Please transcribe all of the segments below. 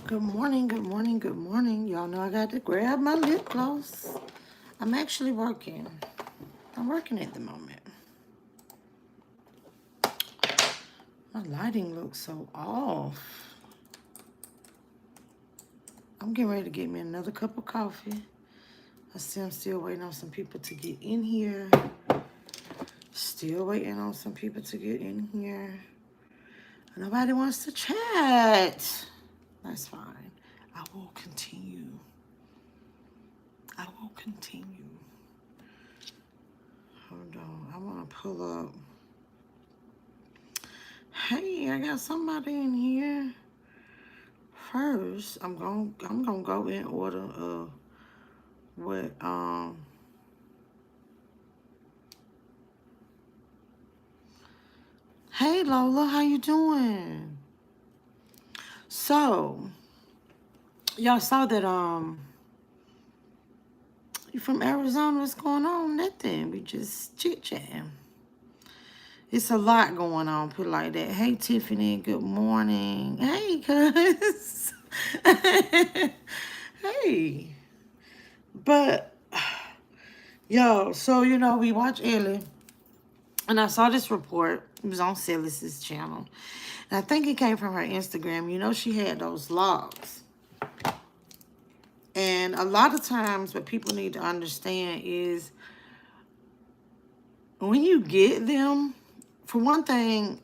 Good morning, good morning, good morning. Y'all know I got to grab my lip gloss. I'm actually working. I'm working at the moment. My lighting looks so off. I'm getting ready to get me another cup of coffee. I'm still waiting on some people to get in here. Still waiting on some people to get in here. Nobody wants to chat. That's fine. I will continue. I will continue. Hold on. I want to pull up. Hey, I got somebody in here. First, I'm gonna go in order of what Hey Lola, how you doing? So, y'all saw that you from Arizona, what's going on? Nothing. We just chit-chatting. It's a lot going on, put it like that. Hey Tiffany, good morning. Hey, cuz. Hey. But yo, so we watch Elli. And I saw this report. It was on Silas's channel. And I think it came from her Instagram. She had those logs. And a lot of times what people need to understand is when you get them, for one thing,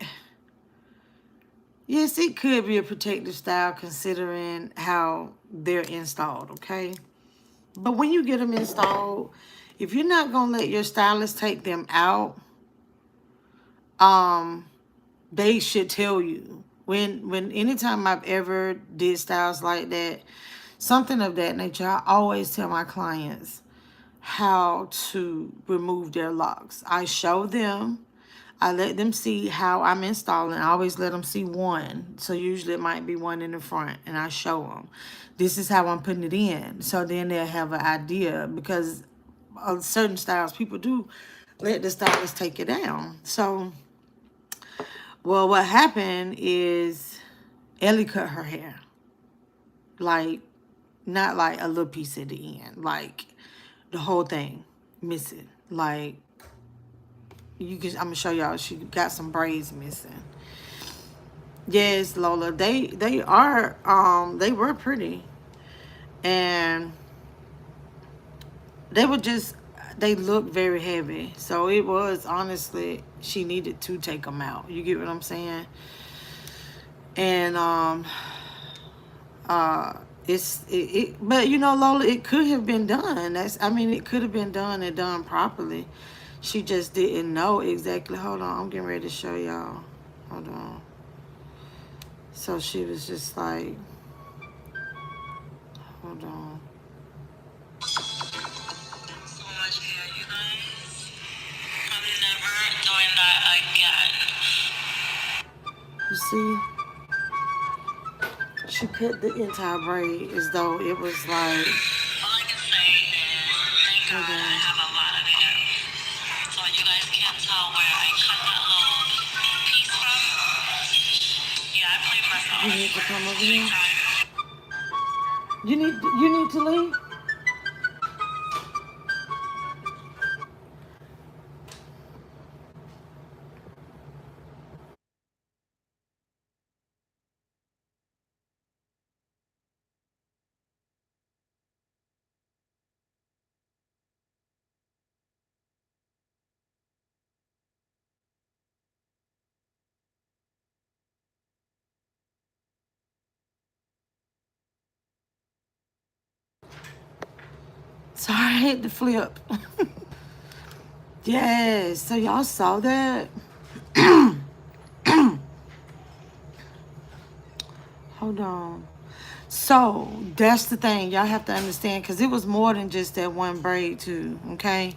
yes, it could be a protective style considering how they're installed, okay? But when you get them installed, if you're not going to let your stylist take them out, they should tell you. Anytime I've ever did styles like that, something of that nature, I always tell my clients how to remove their locks. I show them, I let them see how I'm installing. I always let them see one. So usually it might be one in the front, and I show them, this is how I'm putting it in. So then they'll have an idea, because of certain styles, people do let the stylist take it down. So, well, what happened is Elli cut her hair. Like, not like a little piece at the end. Like, the whole thing missing. Like, I'm going to show y'all. She got some braids missing. Yes, Lola. They were pretty. And they look very heavy. So it was, honestly, she needed to take them out. You get what I'm saying? And, but Lola, it could have been done. It could have been done and done properly. She just didn't know exactly. Hold on, I'm getting ready to show y'all. Hold on. So she was just like, hold on. So much hair, you guys. I'm never doing that again. You see? She cut the entire braid as though it was like... All I can say is, thank God I have a lot of hair. So you guys can't tell where I cut that little piece from. Yeah, I played myself. You need to come over here. You need to leave? Sorry, I had to flip. Yes, so y'all saw that? Hold on. So, that's the thing. Y'all have to understand, because it was more than just that one braid, too, okay?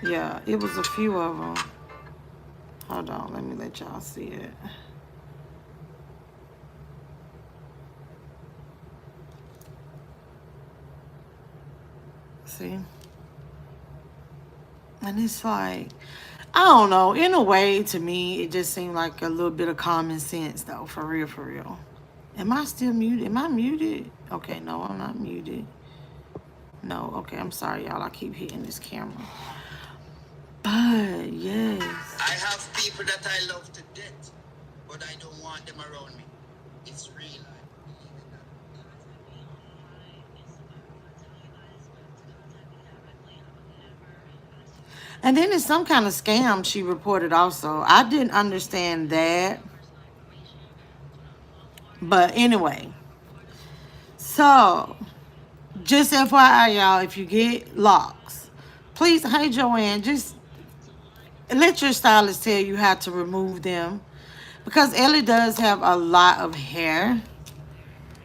Yeah, it was a few of them. Hold on, let me let y'all see it. See? And it's like, I don't know. In a way, to me, it just seemed like a little bit of common sense, though. For real, for real. Am I still muted? Am I muted? Okay, no, I'm not muted. No, okay, I'm sorry, y'all. I keep hitting this camera. But, yes. I have people that I love to death, but I don't want them around me. It's real. And then it's some kind of scam she reported also. I didn't understand that. But anyway, so just FYI, y'all, if you get locks, please, hey Joanne, just let your stylist tell you how to remove them. Because Ellie does have a lot of hair.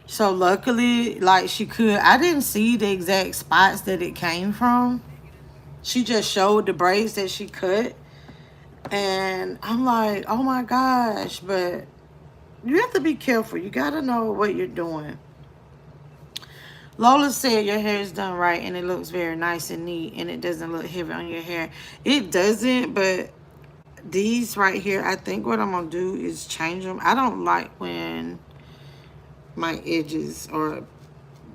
So luckily, like she could, I didn't see the exact spots that it came from. She just showed the braids that she cut. And I'm like, oh my gosh, but you have to be careful. You got to know what you're doing. Lola said your hair is done right and it looks very nice and neat and it doesn't look heavy on your hair. It doesn't, but these right here, I think what I'm going to do is change them. I don't like when my edges are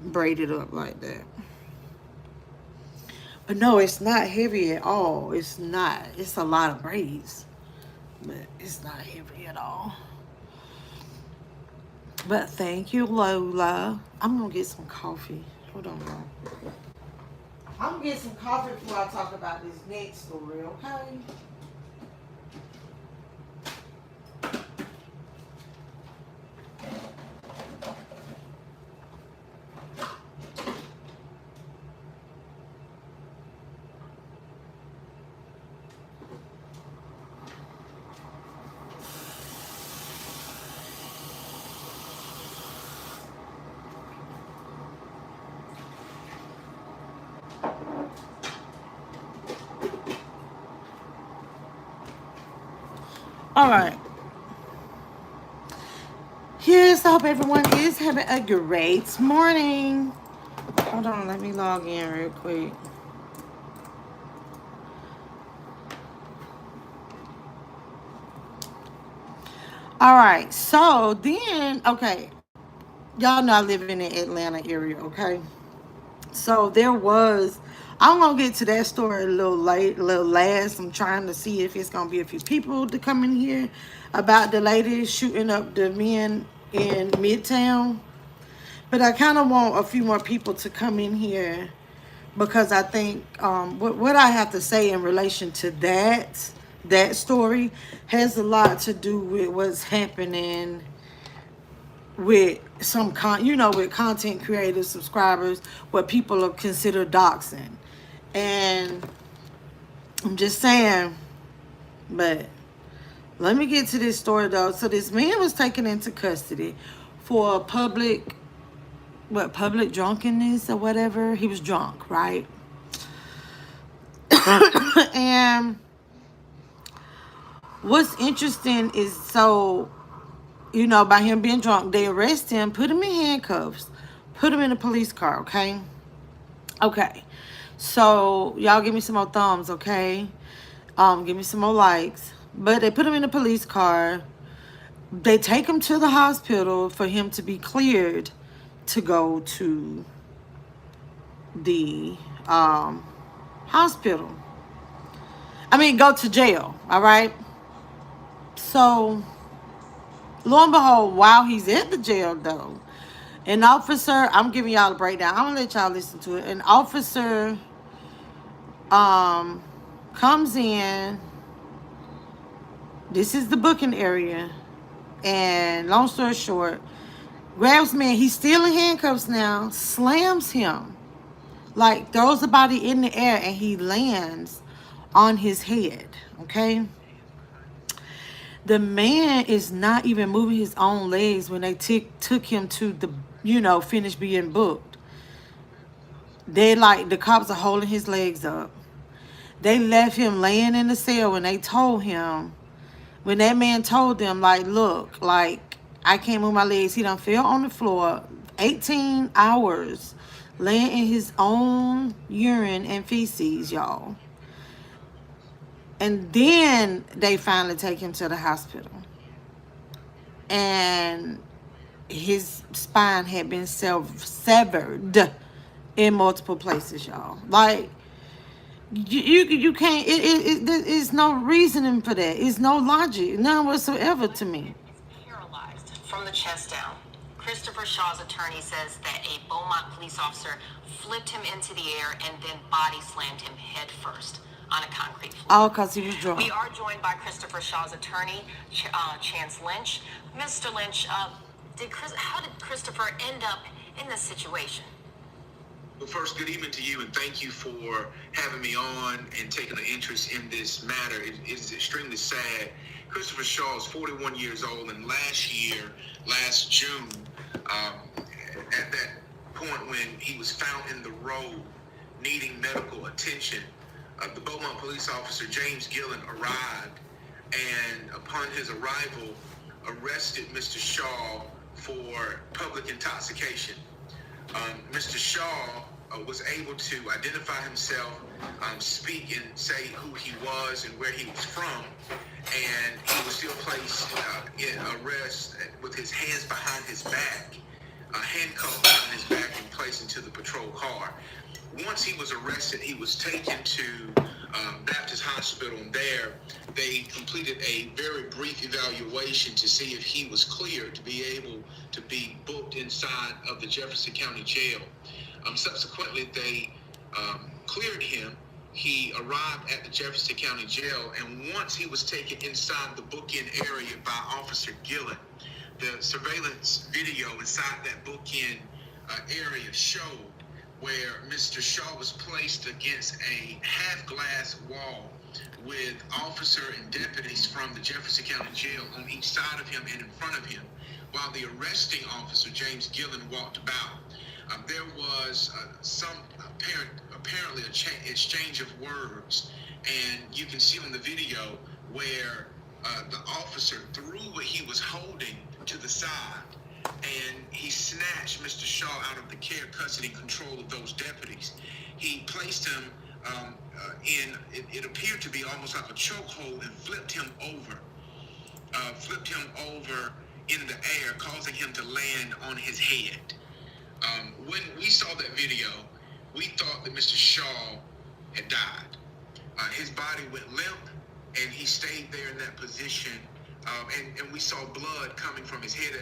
braided up like that. But no, it's not heavy at all. It's not. It's a lot of braids, but it's not heavy at all. But thank you, Lola. I'm going to get some coffee. Hold on, y'all. I'm going to get some coffee before I talk about this next story, okay? All right. Yes, I hope everyone is having a great morning. Hold on, let me log in real quick. All right, so then, okay, y'all know I live in the Atlanta area, okay? So there was, I'm gonna get to that story a little last. I'm trying to see if it's gonna be a few people to come in here about the lady shooting up the men in Midtown. But I kind of want a few more people to come in here because I think what I have to say in relation to that story has a lot to do with what's happening with with content creators, subscribers, what people are considered doxing. And I'm just saying, but let me get to this story though. So this man was taken into custody for public drunkenness or whatever. He was drunk, right? And what's interesting is, so by him being drunk, they arrest him, put him in handcuffs, put him in a police car, okay? Okay. So y'all give me some more thumbs, okay? Give me some more likes. But they put him in a police car. They take him to the hospital for him to be cleared to go to the hospital. Go to jail, all right? So, lo and behold, while he's at the jail, though, an officer, I'm giving y'all a breakdown. I'm going to let y'all listen to it. An officer comes in. This is the booking area. And long story short, grabs man, he's still in handcuffs now, slams him, like throws the body in the air, and he lands on his head, okay? The man is not even moving his own legs when they took him to the, finish being booked. The cops are holding his legs up. They left him laying in the cell when they told him, when that man told them, like, look, like, I can't move my legs. He done fell on the floor 18 hours laying in his own urine and feces, y'all. And then they finally take him to the hospital. And his spine had been severed in multiple places, y'all. Like, you can't, it's no reasoning for that. It's no logic, none whatsoever to me. Is paralyzed from the chest down. Christopher Shaw's attorney says that a Beaumont police officer flipped him into the air and then body slammed him head first on a concrete floor. All because he was drunk. We are joined by Christopher Shaw's attorney, Chance Lynch. Mr. Lynch, how did Christopher end up in this situation? Well, first, good evening to you, and thank you for having me on and taking an interest in this matter. It is extremely sad. Christopher Shaw is 41 years old, and last June, at that point when he was found in the road needing medical attention, the Beaumont police officer, James Gillen, arrived, and upon his arrival, arrested Mr. Shaw for public intoxication. Mr. Shaw was able to identify himself, speak and say who he was and where he was from, and he was still placed in arrest with his hands behind his back, handcuffed behind his back and placed into the patrol car. Once he was arrested, he was taken to Baptist Hospital, and there they completed a very brief evaluation to see if he was cleared to be able to be booked inside of the Jefferson County Jail. Subsequently, they cleared him. He arrived at the Jefferson County Jail, and once he was taken inside the bookend area by Officer Gillen, the surveillance video inside that bookend area showed where Mr. Shaw was placed against a half-glass wall with officer and deputies from the Jefferson County Jail on each side of him and in front of him, while the arresting officer, James Gillen, walked about. There was some apparently exchange of words, and you can see on the video where the officer threw what he was holding to the side, and he snatched Mr. Shaw out of the care, custody, and control of those deputies. He placed him it appeared to be almost like a chokehold, and flipped him over in the air, causing him to land on his head. When we saw that video, we thought that Mr. Shaw had died. His body went limp, and he stayed there in that position. And we saw blood coming from his head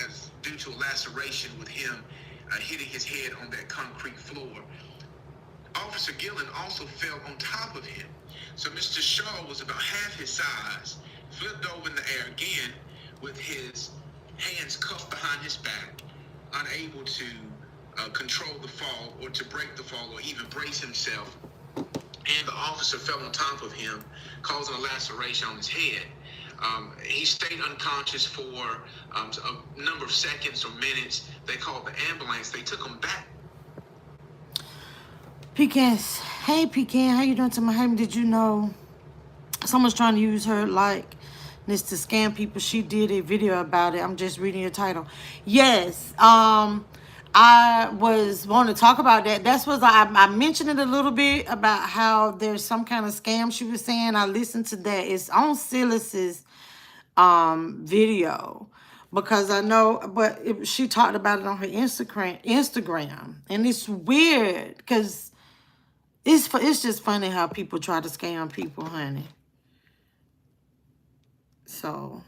as due to a laceration with him hitting his head on that concrete floor. Officer Gillen also fell on top of him. So Mr. Shaw was about half his size, flipped over in the air again with his hands cuffed behind his back, unable to control the fall or to break the fall or even brace himself. And the officer fell on top of him, causing a laceration on his head. He stayed unconscious for a number of seconds or minutes. They called the ambulance. They took him back. Pecans. Hey, Pecan, how you doing to my home? Did you know someone's trying to use her likeness to scam people? She did a video about it. I'm just reading your title. Yes. I was wanting to talk about that. That's what I mentioned it a little bit about how there's some kind of scam she was saying. I listened to that. It's on Silas's video, because I know, but she talked about it on her Instagram, and it's weird because it's just funny how people try to scam people, honey. So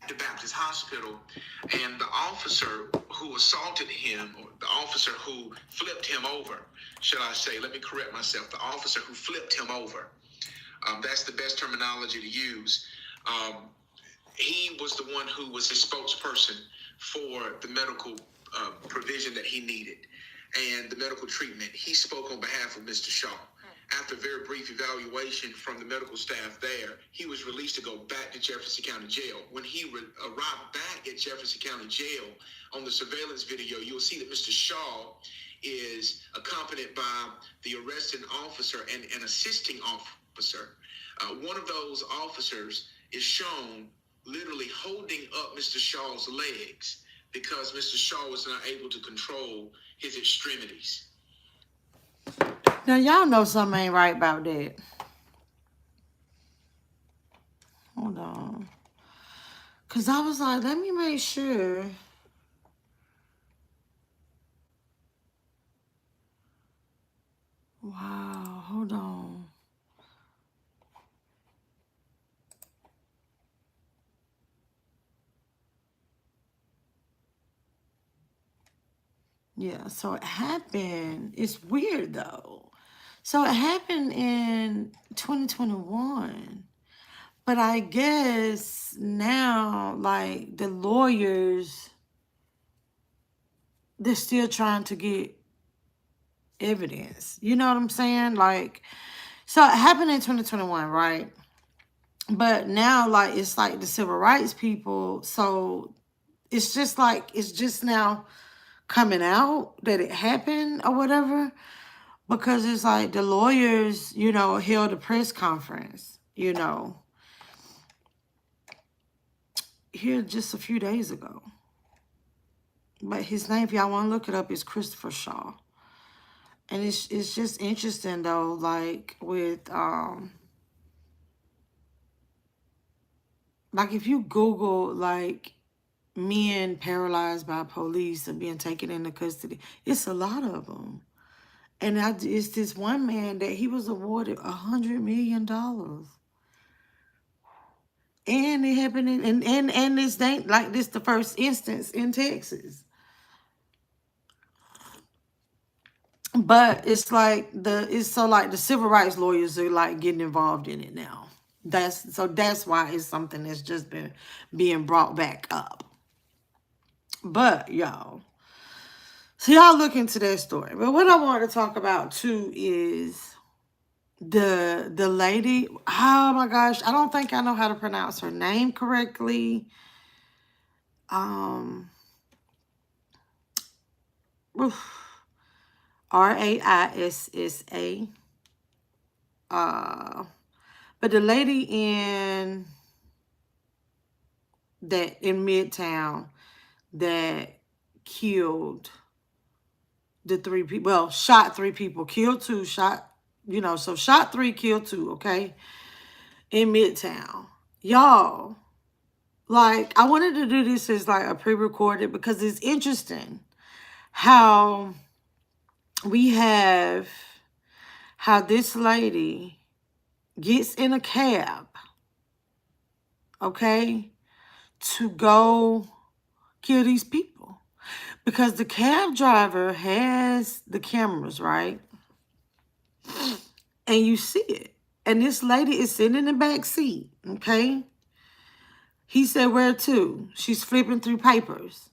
The Baptist Hospital, and the officer who assaulted him, or the officer who flipped him over, should I say, let me correct myself, the officer who flipped him over, that's the best terminology to use. He was the one who was his spokesperson for the medical provision that he needed and the medical treatment. He spoke on behalf of Mr. Shaw. After a very brief evaluation from the medical staff there, he was released to go back to Jefferson County Jail. When he arrived back at Jefferson County Jail, on the surveillance video, you'll see that Mr. Shaw is accompanied by the arresting officer and an assisting officer. One of those officers is shown literally holding up Mr. Shaw's legs because Mr. Shaw was not able to control his extremities. Now y'all know something ain't right about that. Hold on. Cause I was like, let me make sure. Wow, hold on. Yeah, so it happened. It's weird though. So it happened in 2021. But I guess now, like, the lawyers, they're still trying to get evidence. You know what I'm saying? Like, so it happened in 2021, right? But now, like, it's like the civil rights people. So it's just like, it's just now coming out that it happened or whatever. Because it's like the lawyers, you know, held a press conference, you know, here just a few days ago. But his name, if y'all want to look it up, is Christopher Shaw. And it's just interesting though, like with like if you Google like men paralyzed by police and being taken into custody, it's a lot of them. And it's this one man that he was awarded $100 million. And it happened in, and this ain't like this the first instance in Texas. But it's like it's so like the civil rights lawyers are like getting involved in it now. That's why it's something that's just been being brought back up. But y'all, so y'all look into that story. But what I want to talk about too is the lady. Oh my gosh, I don't think I know how to pronounce her name correctly. Raissa. But the lady in Midtown that killed the 3 people, well, shot 3 people, killed 2, shot, you know, so shot 3, killed 2, okay, in Midtown. Y'all, like, I wanted to do this as like a pre-recorded because it's interesting how this lady gets in a cab, okay, to go kill these people. Because the cab driver has the cameras, right? And you see it. And this lady is sitting in the back seat, okay? He said, where to? She's flipping through papers.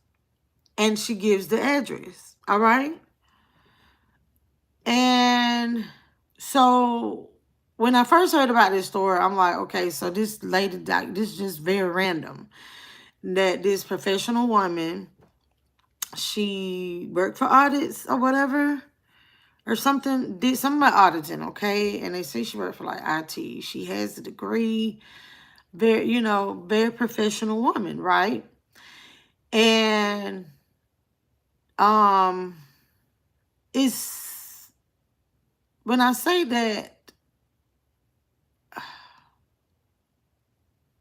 And she gives the address, all right? And so when I first heard about this story, I'm like, okay, so this lady, this is just very random. That this professional woman, she worked for audits or whatever, or something, did something about auditing, okay? And they say she worked for like IT. She has a degree, very professional woman, right? And it's, when I say that,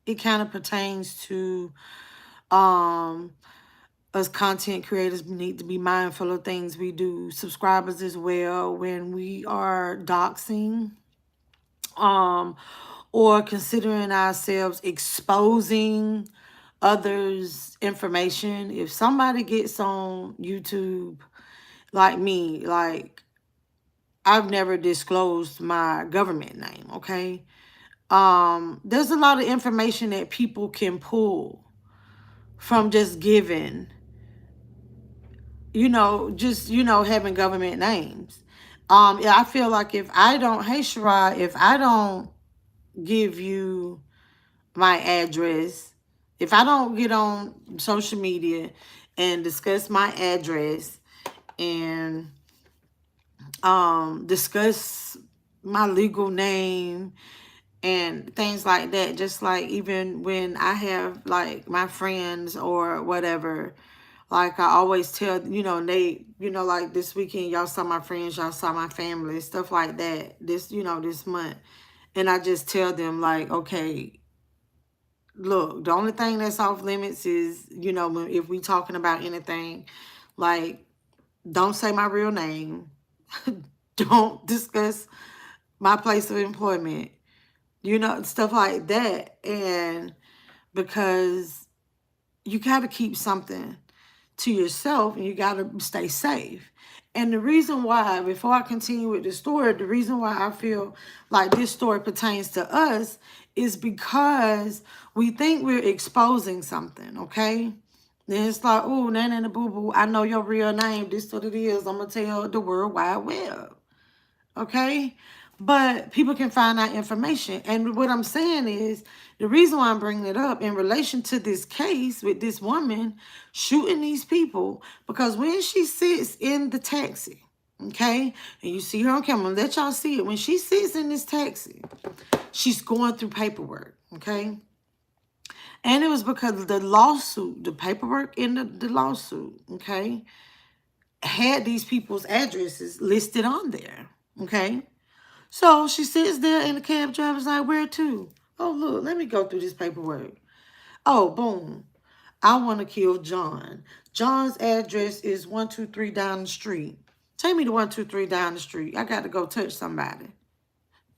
it kind of pertains to us content creators need to be mindful of things we do. Subscribers as well, when we are doxing or considering ourselves exposing others' information. If somebody gets on YouTube like me, like, I've never disclosed my government name, okay? There's a lot of information that people can pull from just giving, just, having government names. Yeah, I feel like if I don't, hey Shirai, if I don't give you my address, if I don't get on social media and discuss my address and discuss my legal name and things like that, just like even when I have like my friends or whatever Like I always tell, Nate, like this weekend, y'all saw my friends, y'all saw my family, stuff like that. This month. And I just tell them like, okay, look, the only thing that's off limits is, if we talking about anything, like, don't say my real name. Don't discuss my place of employment, stuff like that. And because you got to keep something to yourself and you got to stay safe. And the reason why, before I continue with the story, the reason why I feel like this story pertains to us is because we think we're exposing something, okay? Then it's like, oh, Nana Boo Boo, I know your real name. This is what it is. I'm going to tell the World Wide Web, okay? But people can find out information. And what I'm saying is, the reason why I'm bringing it up in relation to this case with this woman shooting these people, because when she sits in the taxi, okay, and you see her on camera, let y'all see it. When she sits in this taxi, she's going through paperwork, okay? And it was because of the lawsuit, the paperwork in the lawsuit, okay, had these people's addresses listed on there, okay? So she sits there and the cab driver's like, where to? Oh, look, let me go through this paperwork. Oh, boom. I want to kill John. John's address is 123 down the street. Take me to 123 down the street. I got to go touch somebody.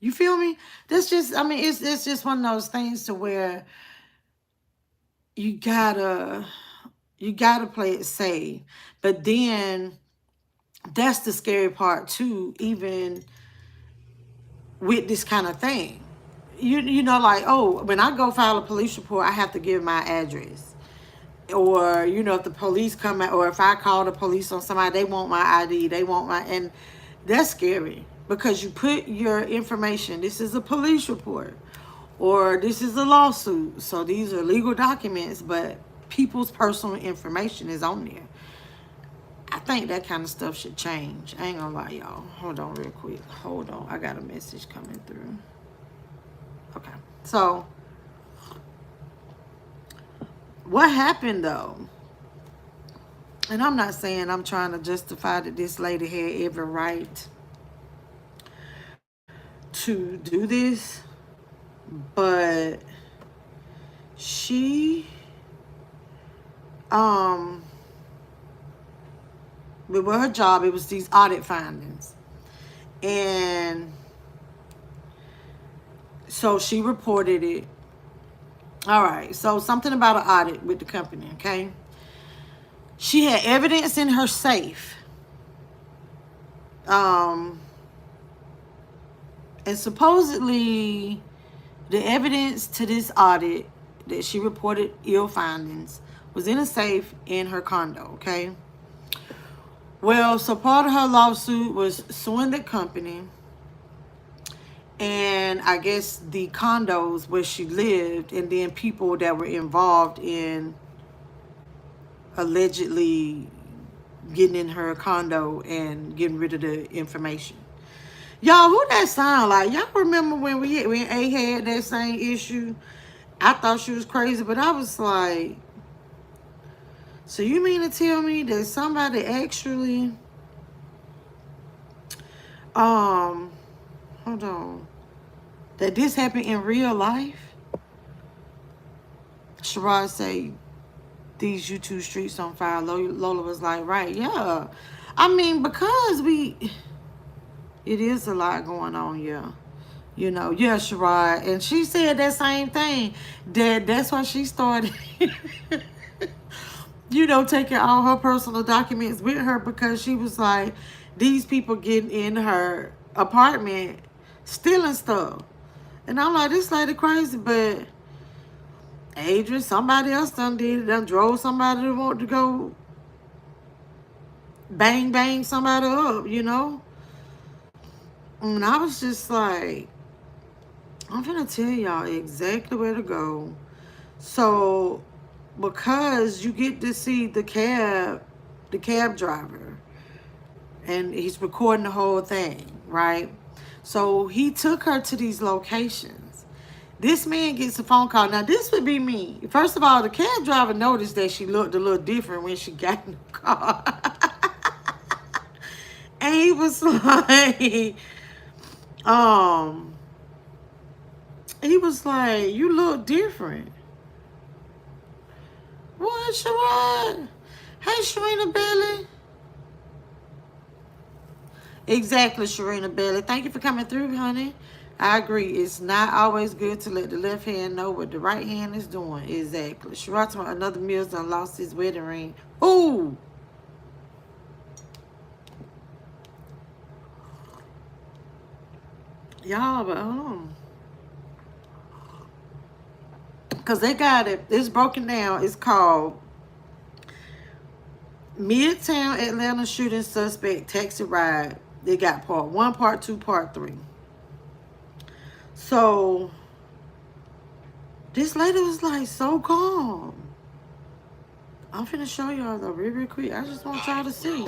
You feel me? That's just, it's just one of those things to where you gotta play it safe. But then that's the scary part too, even with this kind of thing. Like, oh, when I go file a police report, I have to give my address. Or, if the police come out, or if I call the police on somebody, they want my ID, and that's scary. Because you put your information, this is a police report, or this is a lawsuit. So these are legal documents, but people's personal information is on there. I think that kind of stuff should change. I ain't gonna lie, y'all. Hold on real quick. Hold on. I got a message coming through. Okay. So, what happened though? And I'm not saying I'm trying to justify that this lady had every right to do this, but she, with her job, it was these audit findings. And so she reported it. All right. So something about an audit with the company, okay? She had evidence in her safe. And supposedly the evidence to this audit that she reported ill findings was in a safe in her condo, okay? Well, so part of her lawsuit was suing the company and I guess the condos where she lived, and then people that were involved in allegedly getting in her condo and getting rid of the information. Y'all, who that sound like? Y'all remember when A had that same issue? I thought she was crazy, but I was like, so you mean to tell me that somebody actually, hold on, that this happened in real life? Sherrod say, these YouTube streets on fire. Lola was like, right, yeah. Because it is a lot going on, yeah. Yeah, Sherrod. And she said that same thing. That's why she started, taking all her personal documents with her, because she was like, these people getting in her apartment, stealing stuff. And I'm like, this lady crazy, but Adrian, somebody else done did it. Done drove somebody to want to go bang somebody up, And I was just like, I'm gonna tell y'all exactly where to go. So, because you get to see the cab driver, and he's recording the whole thing, right? So he took her to these locations, This man gets a phone call. Now, this would be me. First of all, the cab driver noticed that she looked a little different when she got in the car. And he was like, um, you look different. What, Sherrod? Hey, Sharina Bailey. Exactly, Sharina Bailey. Thank you for coming through, honey. I agree. It's not always good to let the left hand know what the right hand is doing. Exactly. Sherrod, another Mills done lost his wedding ring. Ooh. Y'all, but hold on. Because they got it. It's broken down. It's called Midtown Atlanta Shooting Suspect Taxi Ride. They got part 1, part 2, part 3. So, this lady was like so calm. I'm finna show y'all though real quick. I just want y'all to see.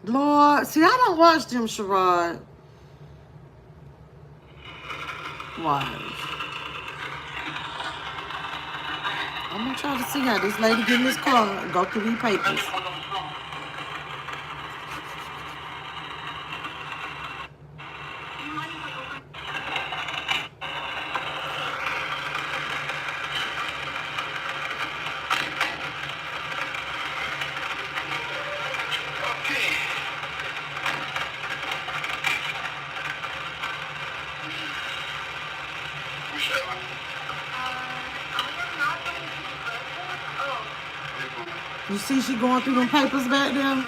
Lord, see, I don't watch them, Sherrod. Watch. I want y'all to see how this lady get in this car and go through these papers. You see she going through them papers back there?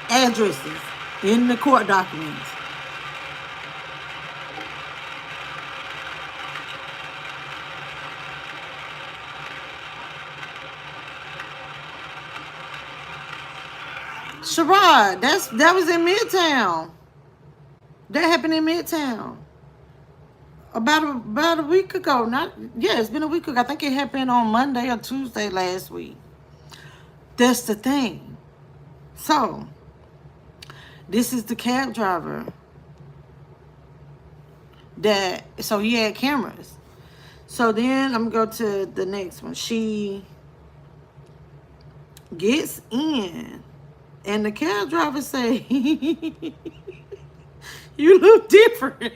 Addresses in the court documents. Sherrod, that was in Midtown. That happened in Midtown. About a week ago. It's been a week ago. I think it happened on Monday or Tuesday last week. That's the thing. So, this is the cab driver. So he had cameras. So then I'm gonna go to the next one. She gets in and the cab driver say, you look different.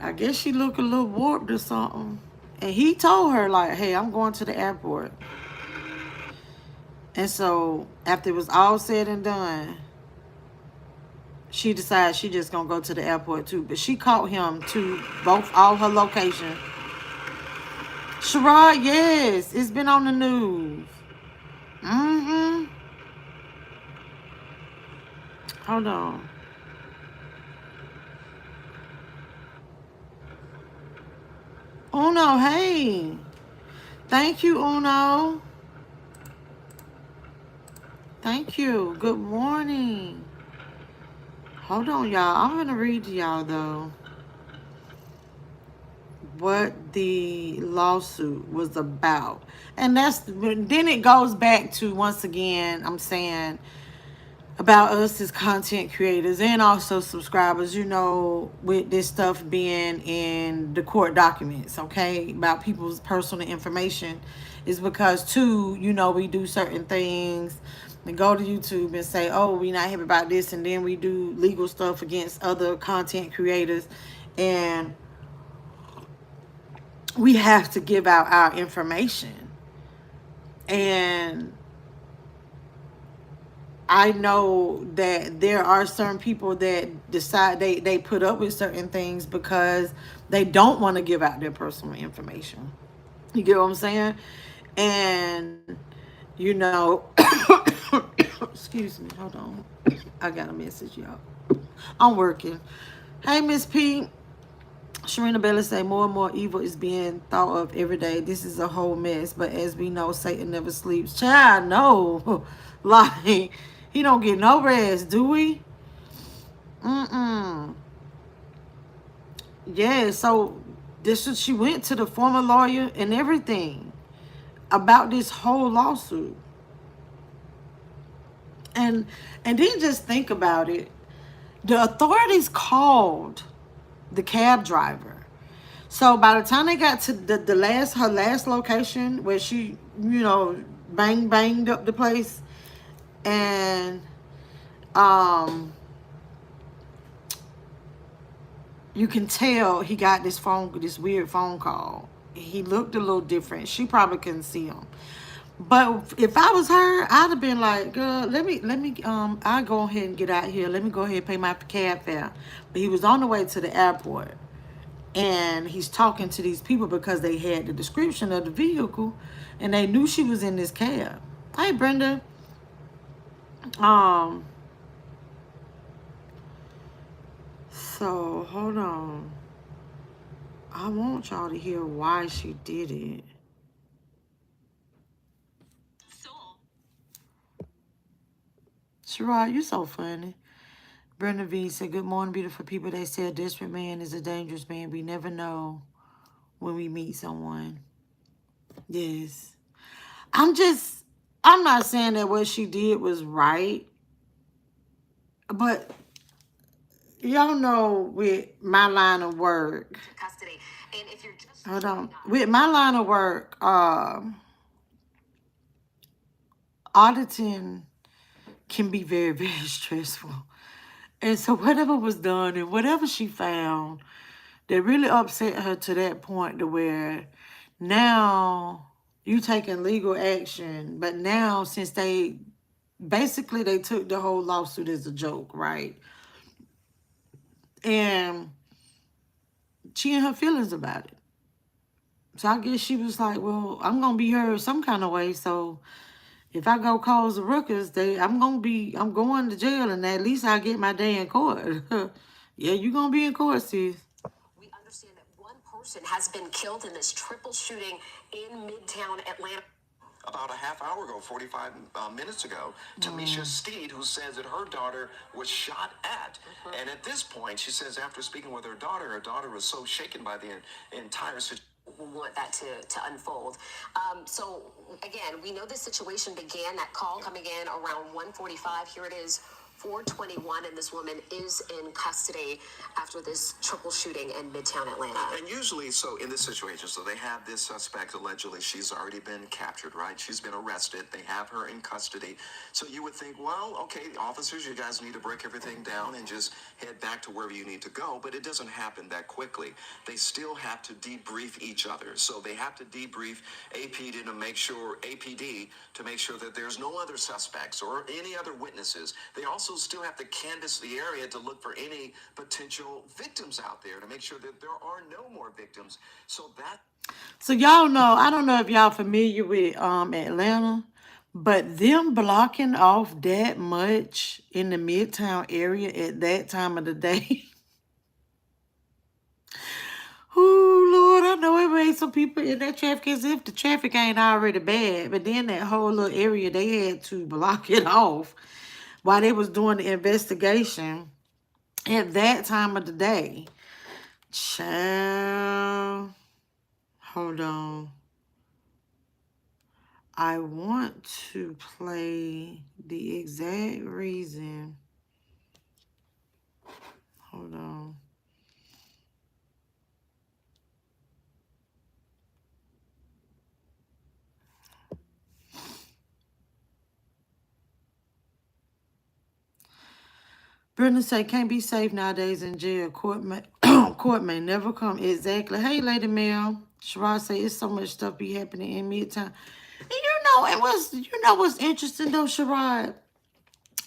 I guess she looked a little warped or something. And he told her, like, hey, I'm going to the airport. And so, after it was all said and done, she decided she just going to go to the airport, too. But she caught him to all her locations. Sherrod, yes. It's been on the news. Mm-hmm. Hold on. Uno, hey. Thank you, Uno. Thank you. Good morning. Hold on, y'all. I'm going to read to y'all, though, what the lawsuit was about. And then it goes back to, once again, I'm saying, about us as content creators and also subscribers, with this stuff being in the court documents, okay, about people's personal information, is because, too, we do certain things and go to YouTube and say, oh, we not happy about this, and then we do legal stuff against other content creators, and we have to give out our information. And I know that there are certain people that decide they put up with certain things because they don't want to give out their personal information. You get what I'm saying? And, excuse me, hold on. I got a message, y'all. I'm working. Hey, Miss P. Sharina Bella say more and more evil is being thought of every day. This is a whole mess. But as we know, Satan never sleeps. Child, no. Like, he don't get no rest, do we? Yeah, so she went to the former lawyer and everything about this whole lawsuit. And then just think about it. The authorities called the cab driver. So by the time they got to her last location where she, banged up the place, and you can tell he got this weird phone call. He looked a little different. She probably couldn't see him. But if I was her, I'd have been like, girl, I'll go ahead and get out here. Let me go ahead and pay my cab fare. But he was on the way to the airport. And he's talking to these people because they had the description of the vehicle and they knew she was in this cab. Hey, Brenda. So hold on. I want y'all to hear why she did it. Sherrod, you so funny. Brenda V said, good morning, beautiful people. They said a desperate man is a dangerous man. We never know when we meet someone. Yes. I'm not saying that what she did was right. But y'all know with my line of work. Custody. And if you're just Hold on. With my line of work, auditing can be very, very stressful. And so whatever was done and whatever she found, that really upset her to that point to where now you taking legal action. But now since they took the whole lawsuit as a joke, right? And she in her feelings about it. So I guess she was like, well, I'm going to be heard some kind of way. So if I go cause the ruckus, I'm going to jail, and at least I get my day in court. Yeah, you going to be in court, sis. We understand that one person has been killed in this triple shooting in Midtown Atlanta. About a half hour ago, 45 minutes ago, Tamisha Steed, who says that her daughter was shot at. And at this point, she says after speaking with her daughter was so shaken by the entire situation. We want that to unfold. So again, we know this situation began, that call coming in around 1:45. Here it is, 4:21, and this woman is in custody after this triple shooting in Midtown Atlanta. And usually, so in this situation, so they have this suspect, allegedly, she's already been captured, right? She's been arrested. They have her in custody. So you would think, well, okay, officers, you guys need to break everything down and just head back to wherever you need to go. But it doesn't happen that quickly. They still have to debrief each other. So they have to debrief APD to make sure that there's no other suspects or any other witnesses. They also still have to canvass the area to look for any potential victims out there to make sure that there are no more victims. So y'all know, I don't know if y'all familiar with Atlanta, but them blocking off that much in the Midtown area at that time of the day. Oh, Lord, I know it made some people in that traffic as if the traffic ain't already bad. But then that whole little area, they had to block it off while they was doing the investigation at that time of the day. Child, hold on. I want to play the exact reason. Hold on. Brenda say can't be safe nowadays in jail. Court may never come. Exactly. Hey, Lady Mel. Sherrod say it's so much stuff be happening in Midtown. And what's interesting though, Sherrod?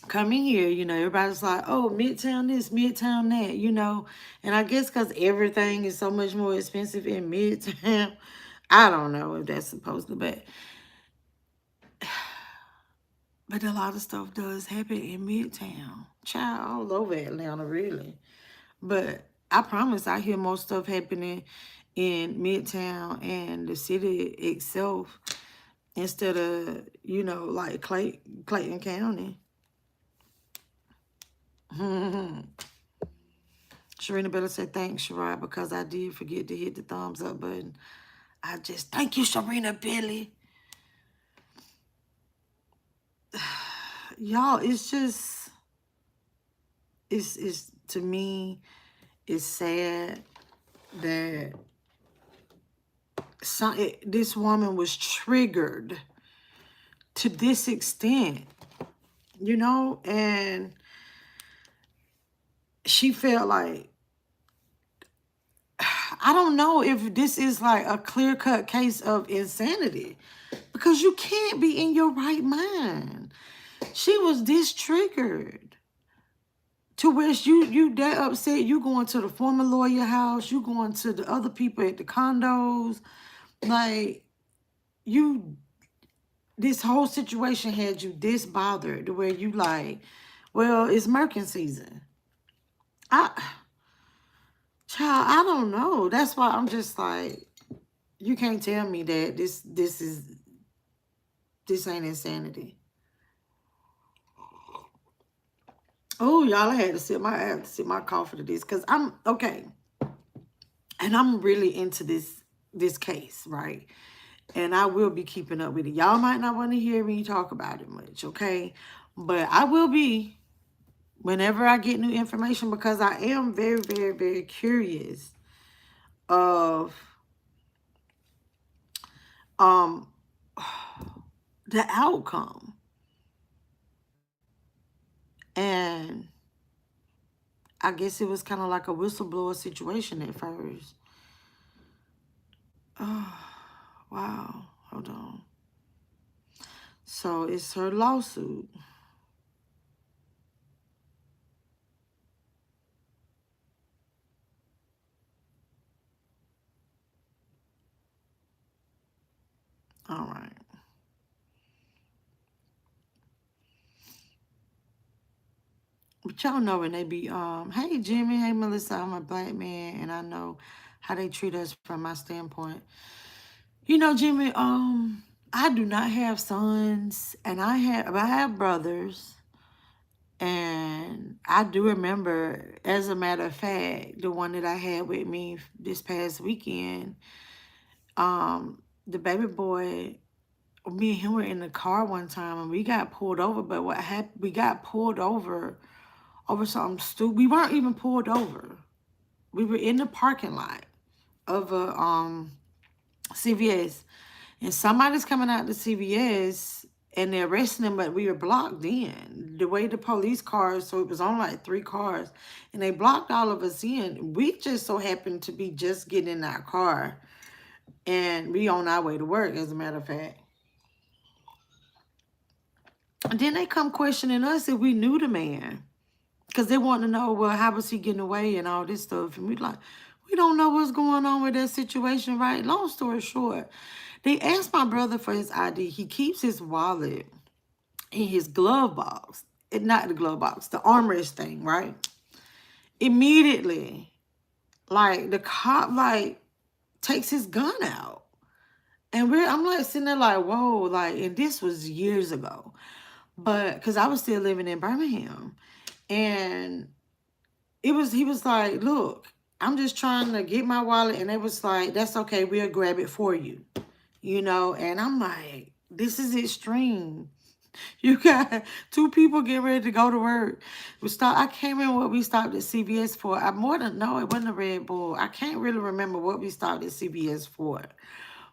Coming here, everybody's like, oh, Midtown this, Midtown that, and I guess because everything is so much more expensive in Midtown. I don't know if that's supposed to be. But a lot of stuff does happen in Midtown. Child, all over Atlanta, really. But I promise I hear more stuff happening in Midtown and the city itself instead of, like Clayton County. Sharina Bella said, thanks, Sherrod, because I did forget to hit the thumbs up button. I just, thank you, Sharina Billy. y'all, it's just, it's to me, it's sad that this woman was triggered to this extent, you know, and she felt like, I don't know if this is like a clear-cut case of insanity, because you can't be in your right mind. She was this triggered to where you that upset. You going to the former lawyer house, you going to the other people at the condos, like this whole situation had you this bothered to where you like, well, it's murking season. Child, I don't know. That's why I'm just like, you can't tell me that this ain't insanity. Oh, y'all, I had to sip my coffee to this, because I'm okay. And I'm really into this case, right? And I will be keeping up with it. Y'all might not want to hear me talk about it much, okay? But I will be whenever I get new information, because I am very, very, very curious of the outcome. And I guess it was kind of like a whistleblower situation at first. Oh, wow. Hold on. So it's her lawsuit. All right. But y'all know when they be, hey, Jimmy, hey, Melissa, I'm a black man, and I know how they treat us from my standpoint. You know, Jimmy, I do not have sons, and I have brothers, and I do remember, as a matter of fact, the one that I had with me this past weekend, the baby boy, me and him were in the car one time, and we got pulled over. But what happened? We got pulled over something stupid. We weren't even pulled over. We were in the parking lot of a CVS, and somebody's coming out the CVS, and they're arresting them, but we were blocked in. The way the police cars, so it was on like 3 cars, and they blocked all of us in. We just so happened to be just getting in our car, and we on our way to work, as a matter of fact. And then they come questioning us if we knew the man, because they want to know, well, how was he getting away and all this stuff. And we like, we don't know what's going on with that situation, right? Long story short, they asked my brother for his ID. He keeps his wallet in his glove box. Not the glove box, the armorist thing, right? Immediately, like, the cop, like, takes his gun out. And I'm like sitting there like, whoa, like, and this was years ago. But, because I was still living in Birmingham. And he was like, look, I'm just trying to get my wallet. And they was like, that's okay, we'll grab it for you. You know, and I'm like, this is extreme. You got 2 people getting ready to go to work. I can't remember what we stopped at CVS for. No, it wasn't a Red Bull. I can't really remember what we stopped at CVS for.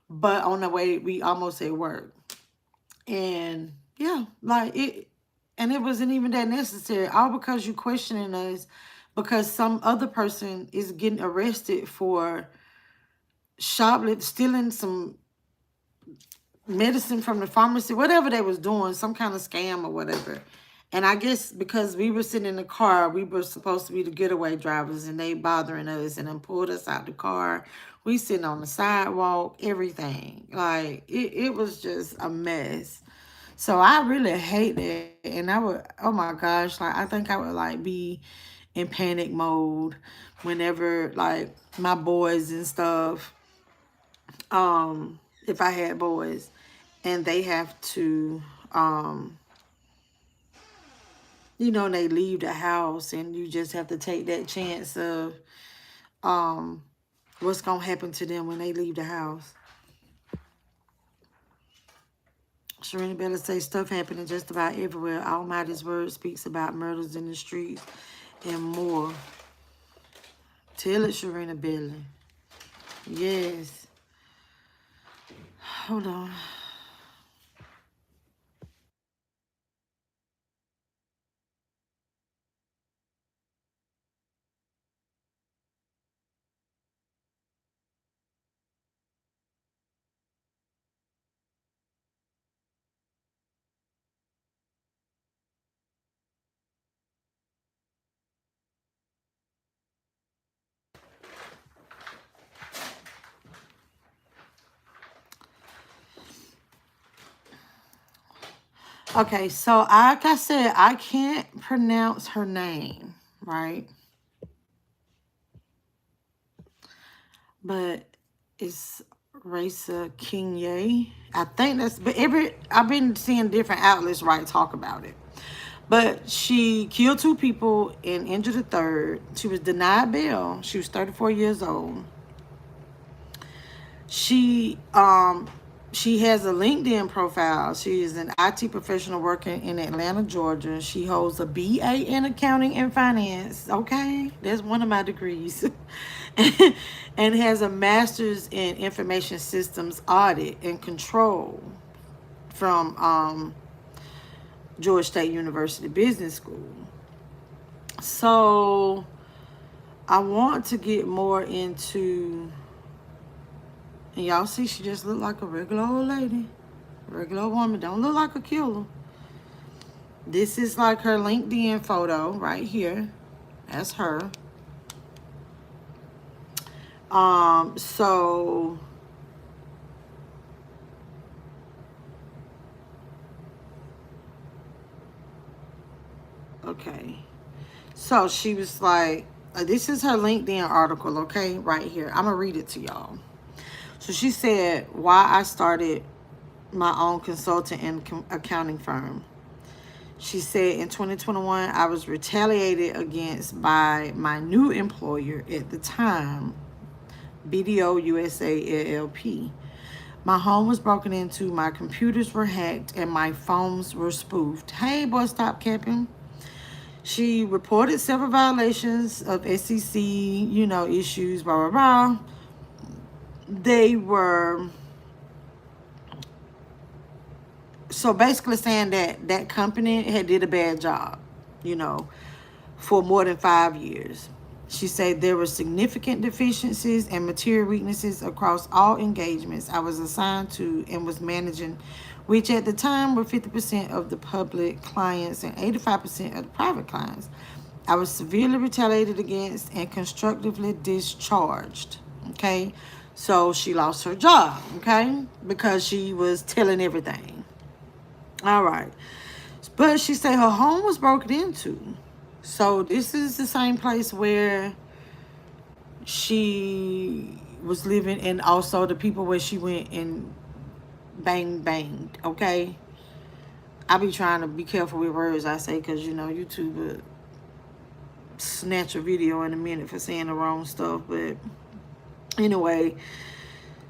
But on the way, we almost at work. And yeah, like it, and it wasn't even that necessary. All because you questioning us because some other person is getting arrested for shoplifting, stealing some medicine from the pharmacy, whatever they was doing, some kind of scam or whatever. And I guess because we were sitting in the car, we were supposed to be the getaway drivers, and they bothering us and then pulled us out the car. We sitting on the sidewalk, everything. Like, it was just a mess. So I really hate that. And I would, oh my gosh, like, I think I would, like, be in panic mode whenever, like, my boys and stuff, if I had boys, and they have to, you know, they leave the house, and you just have to take that chance of what's going to happen to them when they leave the house. Sharina Bella say stuff happening just about everywhere. Almighty's word speaks about murders in the streets and more. Tell it, Sharina Bella. Yes. Hold on. Okay, so like I said, I can't pronounce her name, right? But it's Raisa Kinye. I think that's, but I've been seeing different outlets, right, talk about it. But she killed 2 people and injured a third. She was denied bail. She was 34 years old. She has a LinkedIn profile. She is an IT professional working in Atlanta, Georgia. She holds a BA in accounting and finance. Okay, that's one of my degrees. And has a master's in information systems audit and control from Georgia State University Business School. So I want to get more into, and y'all see she just looked like a regular old lady. Regular old woman. Don't look like a killer. This is like her LinkedIn photo right here. That's her. So okay. So she was like, this is her LinkedIn article, okay? Right here. I'm gonna read it to y'all. So she said, why I started my own consulting and accounting firm. She said in 2021, I was retaliated against by my new employer at the time, BDO USA LLP. My home was broken into, my computers were hacked, and my phones were spoofed. Hey, boy, stop capping. She reported several violations of SEC, issues, blah, blah, blah. They were, so basically saying that that company had did a bad job, for more than 5 years. She said there were significant deficiencies and material weaknesses across all engagements I was assigned to and was managing, which at the time were 50% of the public clients and 85% of the private clients. I was severely retaliated against and constructively discharged. Okay, so she lost her job, okay, because she was telling everything. All right, but she said her home was broken into. So this is the same place where she was living, and also the people where she went and banged, okay? I be trying to be careful with words I say, because, YouTube will snatch a video in a minute for saying the wrong stuff. But anyway,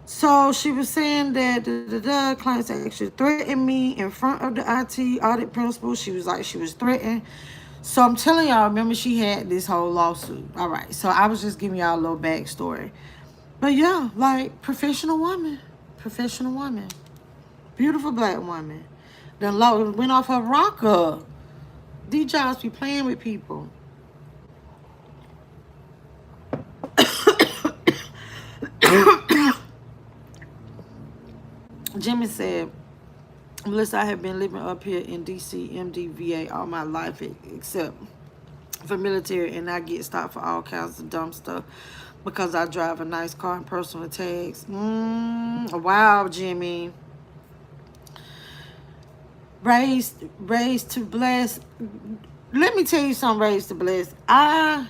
so she was saying that clients actually threatened me in front of the IT audit principal. She was threatened. So I'm telling y'all, remember she had this whole lawsuit. All right, so I was just giving y'all a little backstory. But yeah, like professional woman. Beautiful black woman. The law went off her rocker. These jobs be playing with people. Jimmy said, Melissa, I have been living up here in DC, MDVA all my life, except for military, and I get stopped for all kinds of dumb stuff because I drive a nice car and personal tags. Wow, Jimmy. Raised to bless. Let me tell you something, raised to bless. I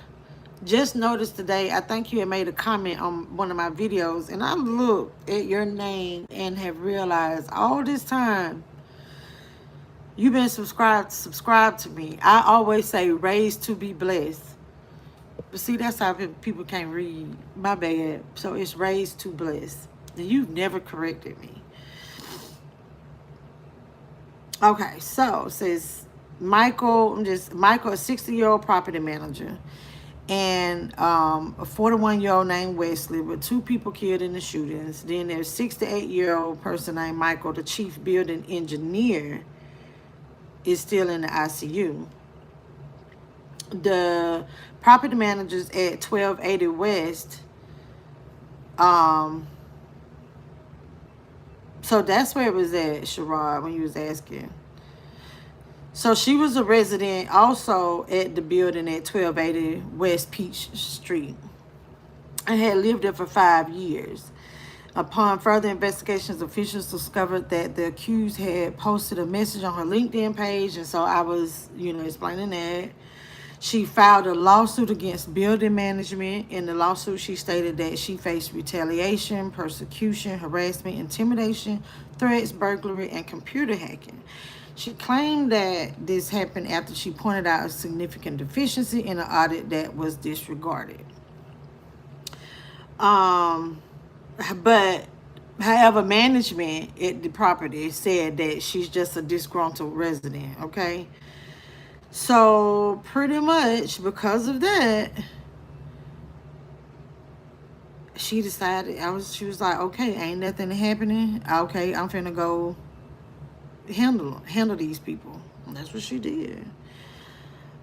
just noticed today, I think you had made a comment on one of my videos, and I looked at your name and have realized all this time you've been subscribed to me. I always say raised to be blessed. But see, that's how people can't read. My bad. So it's raised to bless. And you've never corrected me. Okay, so it says Michael, Michael, a 60-year-old property manager, and a 41-year-old named Wesley, with two people killed in the shootings. Then there's 68-year-old person named Michael, the chief building engineer, is still in the ICU. The property managers at 1280 West, so that's where it was at, Sherrod, when you was asking. So she was a resident also at the building at 1280 West Peach Street and had lived there for 5 years. Upon further investigations, officials discovered that the accused had posted a message on her LinkedIn page, and so I was, explaining that. She filed a lawsuit against building management. In the lawsuit, she stated that she faced retaliation, persecution, harassment, intimidation, threats, burglary, and computer hacking. She claimed that this happened after she pointed out a significant deficiency in an audit that was disregarded. But however, management at the property said that she's just a disgruntled resident, okay? So pretty much because of that, she decided, she was like, okay, ain't nothing happening. Okay, I'm finna go handle these people. And that's what she did.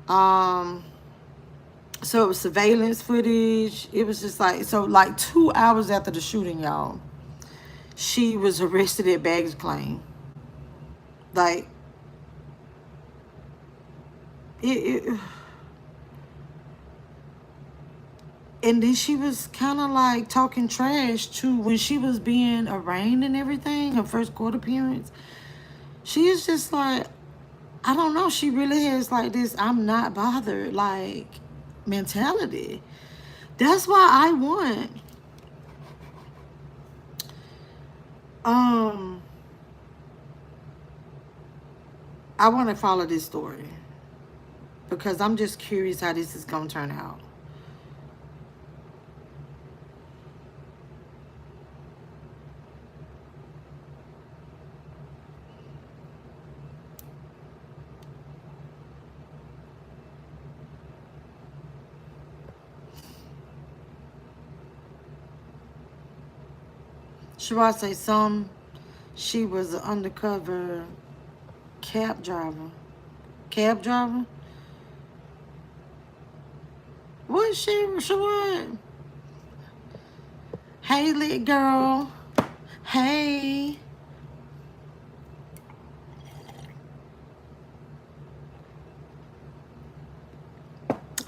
So it was surveillance footage. It was just like, so like 2 hours after the shooting, y'all, she was arrested at baggage claim. Like, and then she was kind of like talking trash too when she was being arraigned and everything, her first court appearance. She is just like, I don't know, she really has like this I'm not bothered like mentality. That's why I want to follow this story because I'm just curious how this is gonna turn out. Should I say she was an undercover cab driver. Cab driver? What she what? Hey, little girl. Hey.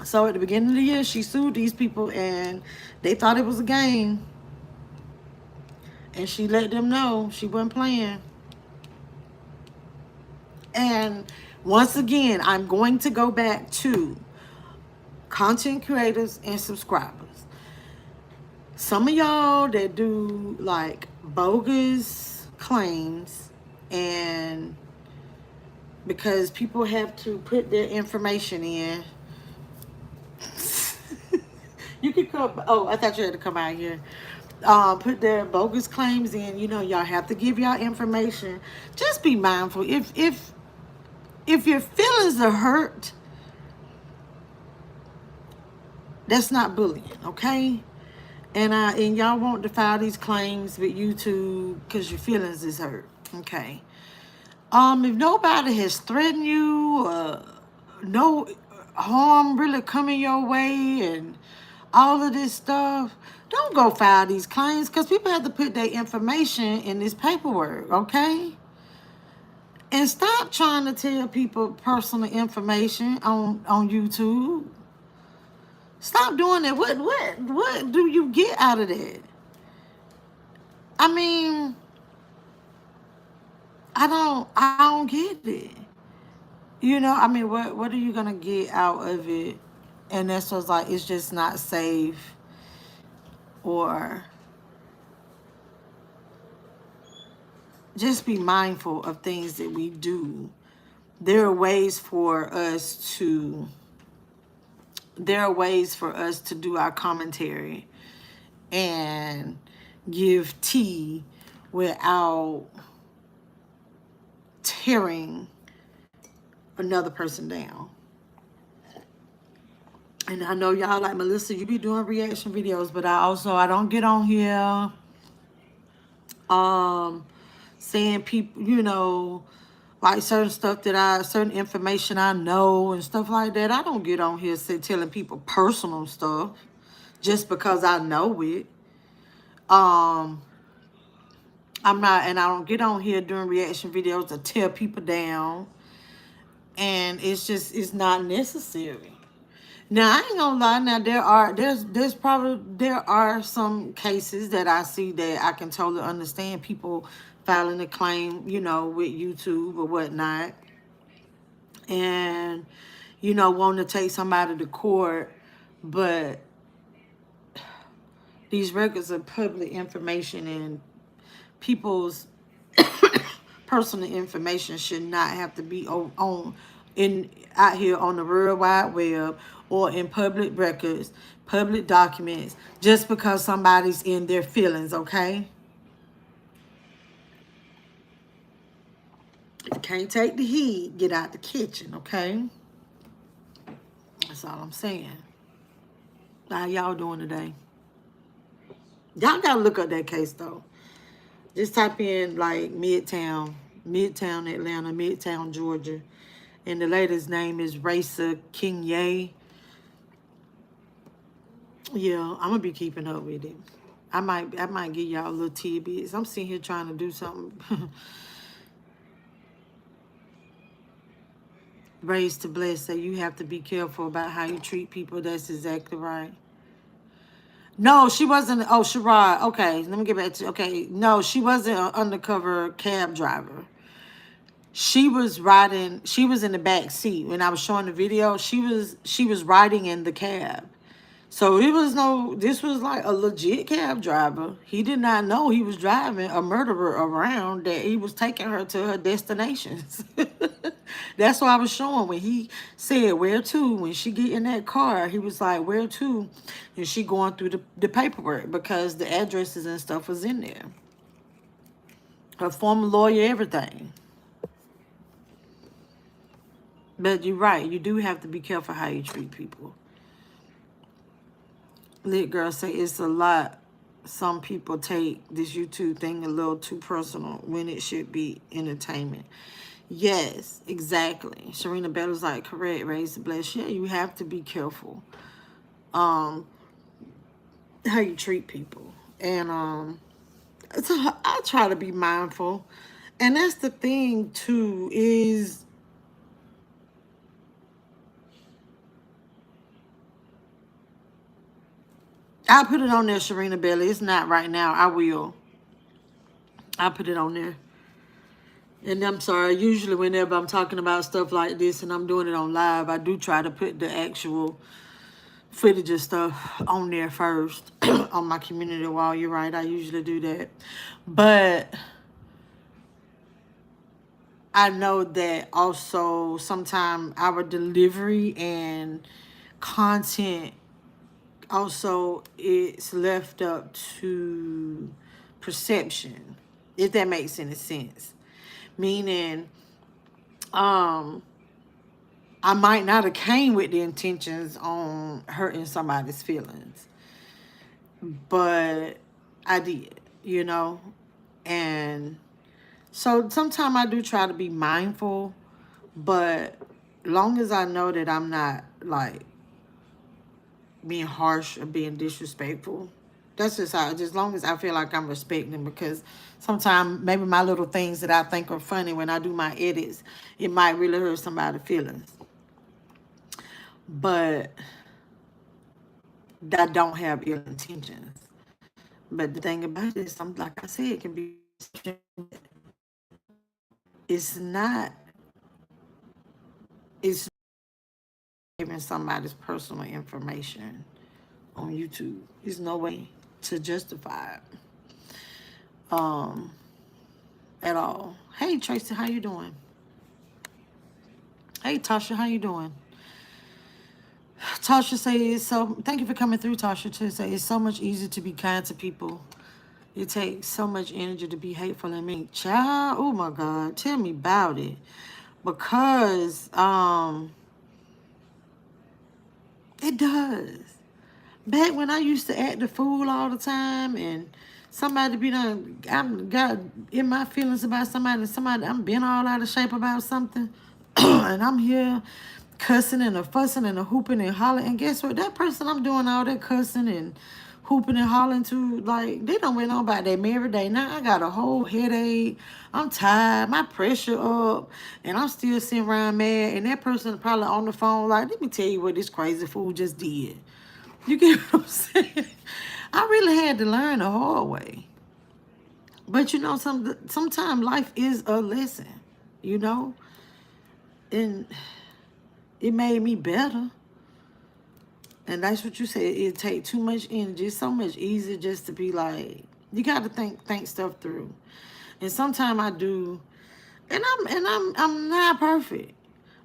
So at the beginning of the year, she sued these people and they thought it was a game. And she let them know she wasn't playing. And once again, I'm going to go back to content creators and subscribers. Some of y'all that do like bogus claims, and because people have to put their information in. You could come. Oh, I thought you had to come out here. Put their bogus claims in. Y'all have to give y'all information. Just be mindful. If your feelings are hurt, that's not bullying, okay? And y'all won't file these claims with YouTube because your feelings is hurt, okay? If nobody has threatened you, no harm really coming your way, and all of this stuff, don't go file these claims because people have to put their information in this paperwork, okay? And stop trying to tell people personal information on YouTube. Stop doing that. What do you get out of that? I mean, I don't get it. What are you gonna get out of it? And that's what's like, it's just not safe, or just be mindful of things that we do. There are ways for us to do our commentary and give tea without tearing another person down. And I know y'all like, Melissa, you be doing reaction videos, but I don't get on here saying people, like certain information I know and stuff like that. I don't get on here telling people personal stuff just because I know it. And I don't get on here doing reaction videos to tear people down. And it's not necessary. Now I ain't gonna lie. Now there are some cases that I see that I can totally understand people filing a claim, with YouTube or whatnot, and wanting to take somebody to court, but these records are public information, and people's personal information should not have to be out here on the World Wide Web or in public records, public documents, just because somebody's in their feelings, okay? If you can't take the heat, get out the kitchen, okay? That's all I'm saying. How y'all doing today? Y'all gotta look up that case though. Just type in like Midtown Atlanta, Midtown Georgia, and the lady's name is Raisa Kinye. Yeah, I'm gonna be keeping up with it. I might give y'all a little tidbits. I'm sitting here trying to do something. Raised to bless, so you have to be careful about how you treat people. That's exactly right. No, she wasn't. Oh, Sherrod. Okay, let me get back to. Okay, no, she wasn't an undercover cab driver. She was riding. She was in the back seat when I was showing the video. She was riding in the cab. So this was like a legit cab driver. He did not know he was driving a murderer around, that he was taking her to her destinations. That's what I was showing when he said, where to? When she get in that car, he was like, where to? And she going through the paperwork because the addresses and stuff was in there. Her former lawyer, everything. But you're right. You do have to be careful how you treat people. Lit girl say it's a lot. Some people take this YouTube thing a little too personal when it should be entertainment. Yes, exactly. Sharina Bella's like, correct, raise the bless. Yeah, you have to be careful how you treat people. And so I try to be mindful. And that's the thing too, is I'll put it on there, Sharina Bella. It's not right now. I will. I'll put it on there. And I'm sorry, usually whenever I'm talking about stuff like this and I'm doing it on live, I do try to put the actual footage of stuff on there first on my community wall. You're right, I usually do that. But I know that also sometimes our delivery and content also it's left up to perception, if that makes any sense. Meaning, I might not have came with the intentions on hurting somebody's feelings, but I did, and so sometimes I do try to be mindful, but long as I know that I'm not like being harsh or being disrespectful, that's just how, as long as I feel like I'm respecting, because sometimes maybe my little things that I think are funny when I do my edits, it might really hurt somebody's feelings. But I don't have ill intentions. But the thing about it is, like I said, it can be, it's not giving somebody's personal information on YouTube. There's no way to justify it. At all. Hey Tracy, how you doing? Hey Tasha, how you doing? Tasha says, thank you for coming through, Tasha, to say it's so much easier to be kind to people It takes so much energy to be hateful and mean. Child, oh my God, tell me about it. Because it does. Back when I used to act the fool all the time and somebody be done, I got in my feelings about somebody, I'm been all out of shape about something, and I'm here cussing and a fussing and a hooping and hollering. And guess what? That person I'm doing all that cussing and hooping and hollering to, like, they don't went on about their merry day. Now I got a whole headache. I'm tired. My pressure up. And I'm still sitting around mad. And that person probably on the phone like, let me tell you what this crazy fool just did. You get what I'm saying? I really had to learn the hard way. But you know, sometimes life is a lesson, you know? And it made me better. And that's what you said. It take too much energy. It's so much easier just to be like, you got to think stuff through. And sometimes I do, and I'm not perfect.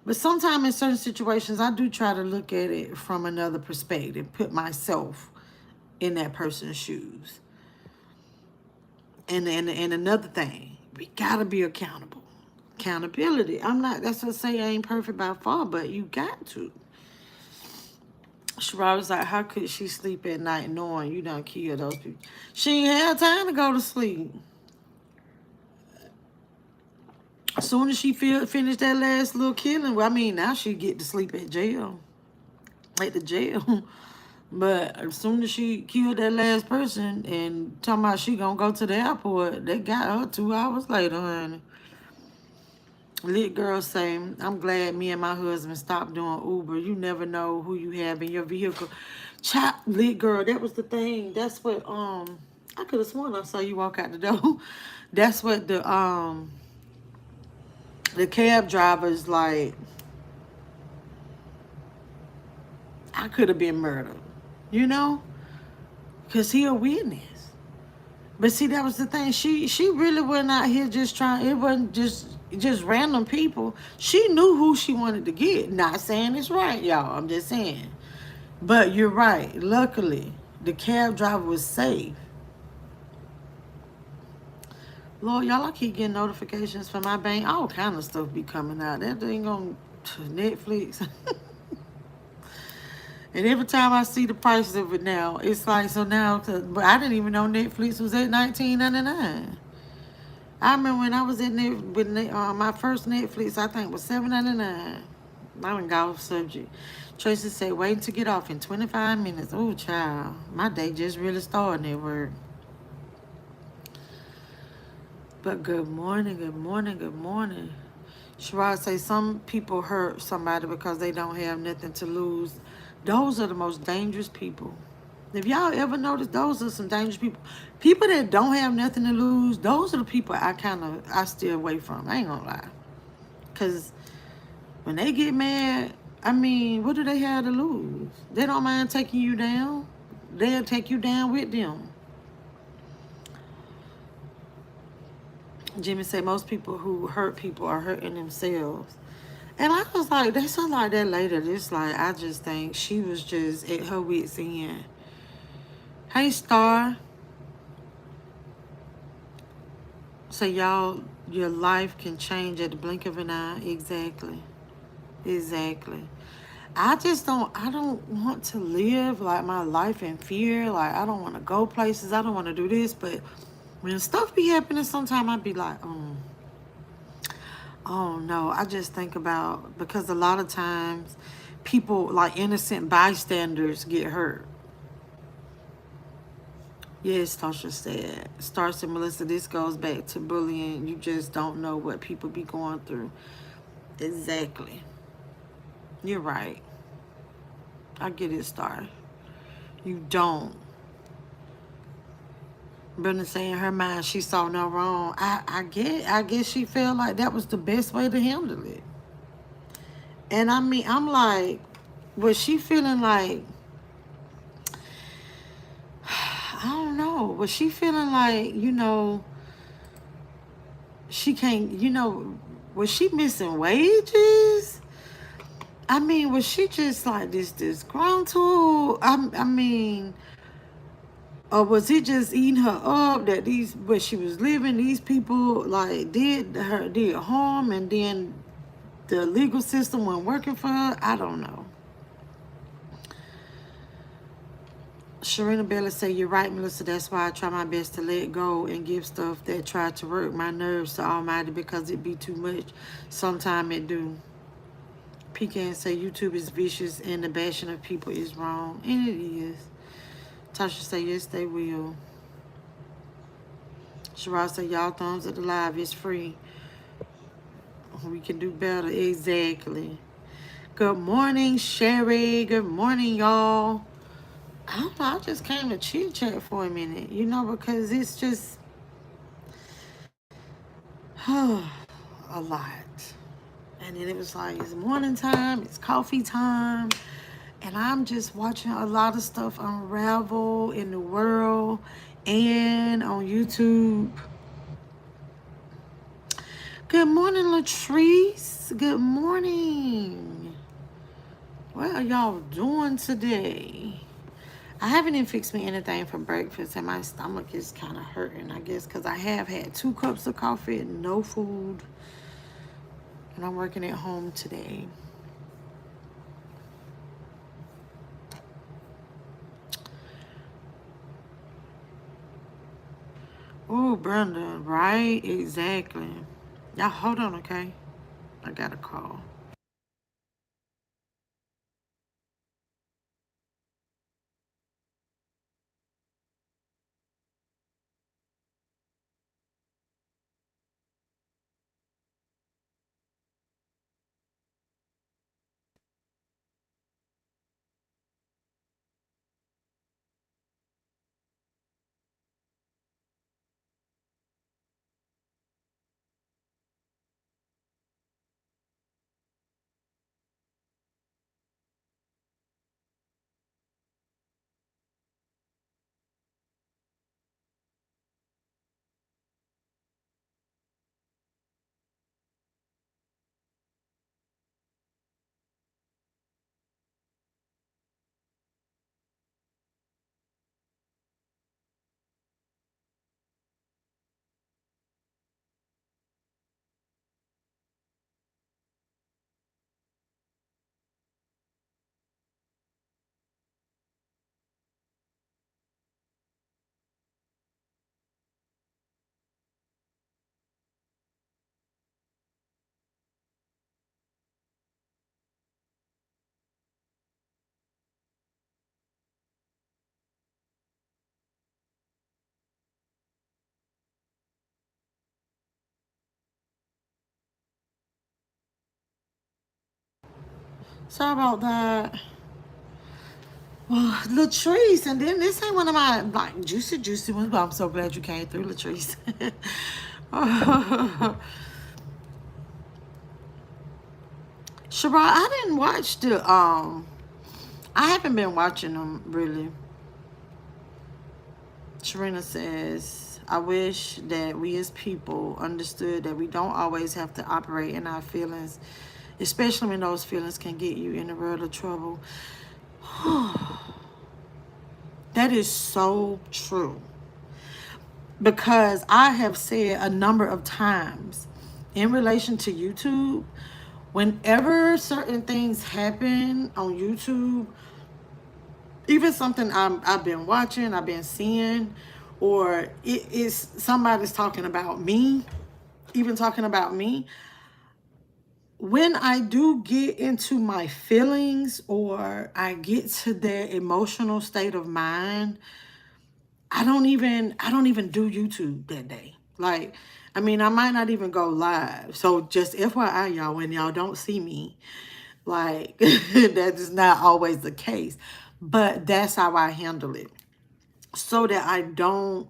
But sometimes in certain situations, I do try to look at it from another perspective, put myself in that person's shoes. And another thing, we gotta be accountable. Accountability. That's what I say, I ain't perfect by far, but you got to. Sherrod was like, how could she sleep at night knowing you done killed those people? She ain't had time to go to sleep. As soon as she finished that last little killing, well, I mean, now she get to sleep at jail. At the jail. But as soon as she killed that last person and talking about she gonna go to the airport, they got her 2 hours later, honey. Lit girl say, I'm glad me and my husband stopped doing Uber. You never know who you have in your vehicle. Chop, lit girl, that was the thing. That's what I could have sworn I saw you walk out the door. That's what the cab driver's like, I could have been murdered, you know? Because he a witness. But see, that was the thing. She really wasn't out here just trying. It wasn't just random people. She knew who she wanted to get. Not saying it's right, y'all. I'm just saying. But you're right. Luckily, the cab driver was safe. Lord, y'all, I keep getting notifications from my bank. All kind of stuff be coming out. That thing on Netflix. And every time I see the price of it now, it's like, so now, but I didn't even know Netflix was at $19.99. I remember when I was in there with my first Netflix, I think it was $7.99. I went off subject. Tracy said, waiting to get off in 25 minutes. Oh, child. My day just really started at work. But good morning, good morning, good morning. Sherrod say some people hurt somebody because they don't have nothing to lose. Those are the most dangerous people. If y'all ever notice, those are some dangerous people. People that don't have nothing to lose, those are the people I stay away from. I ain't gonna lie. Because when they get mad, I mean, what do they have to lose? They don't mind taking you down. They'll take you down with them. Jimmy said most people who hurt people are hurting themselves. And I was like, they said like that later. It's like, I just think she was just at her wit's end. Hey, Star. So y'all, your life can change at the blink of an eye. Exactly. Exactly. I don't want to live like my life in fear. Like, I don't want to go places. I don't want to do this. But when stuff be happening, sometimes I be like, oh no. I just think about, because a lot of times people, like innocent bystanders, get hurt. Yes, Tasha said. Star said, Melissa, this goes back to bullying. You just don't know what people be going through. Exactly. You're right. I get it, Star. You don't. Brenda saying in her mind she saw no wrong. I guess she felt like that was the best way to handle it. And I mean, I'm like, was she feeling like, I don't know, was she feeling like, she can't, was she missing wages? I mean, was she just like this disgruntled? I mean, Or was it just eating her up that these where she was living, these people like did harm, and then the legal system wasn't working for her? I don't know. Sharina Bella say, you're right, Melissa. That's why I try my best to let go and give stuff that tried to work my nerves to Almighty because it be too much. Sometime it do. Pecan say YouTube is vicious and the bashing of people is wrong. And it is. Tasha say, yes, they will. Sherrod say, y'all thumbs up the live. It's free. We can do better. Exactly. Good morning, Sherry. Good morning, y'all. I don't know. I just came to chit chat for a minute, because it's just a lot. And then it was like, it's morning time, it's coffee time. And I'm just watching a lot of stuff unravel in the world and on YouTube. Good morning, Latrice. Good morning. What are y'all doing today? I haven't even fixed me anything for breakfast, and my stomach is kind of hurting, I guess, because I have had 2 cups of coffee and no food. And I'm working at home today. Oh, Brenda, right? Exactly. Y'all hold on, okay? I got a call. Sorry about that. Well, Latrice, and then this ain't one of my like juicy ones, but I'm so glad you came through, Latrice. Sherrod, I didn't watch I haven't been watching them really. Sharina says, I wish that we as people understood that we don't always have to operate in our feelings, especially when those feelings can get you in a world of trouble. That is so true. Because I have said a number of times in relation to YouTube, whenever certain things happen on YouTube, even something I've been watching, I've been seeing, or it is somebody's talking about me, even talking about me, when I do get into my feelings or I get to that emotional state of mind, I don't even do YouTube that day. Like, I mean, I might not even go live. So just FYI, y'all, when y'all don't see me, like that is not always the case. But that's how I handle it. So that I don't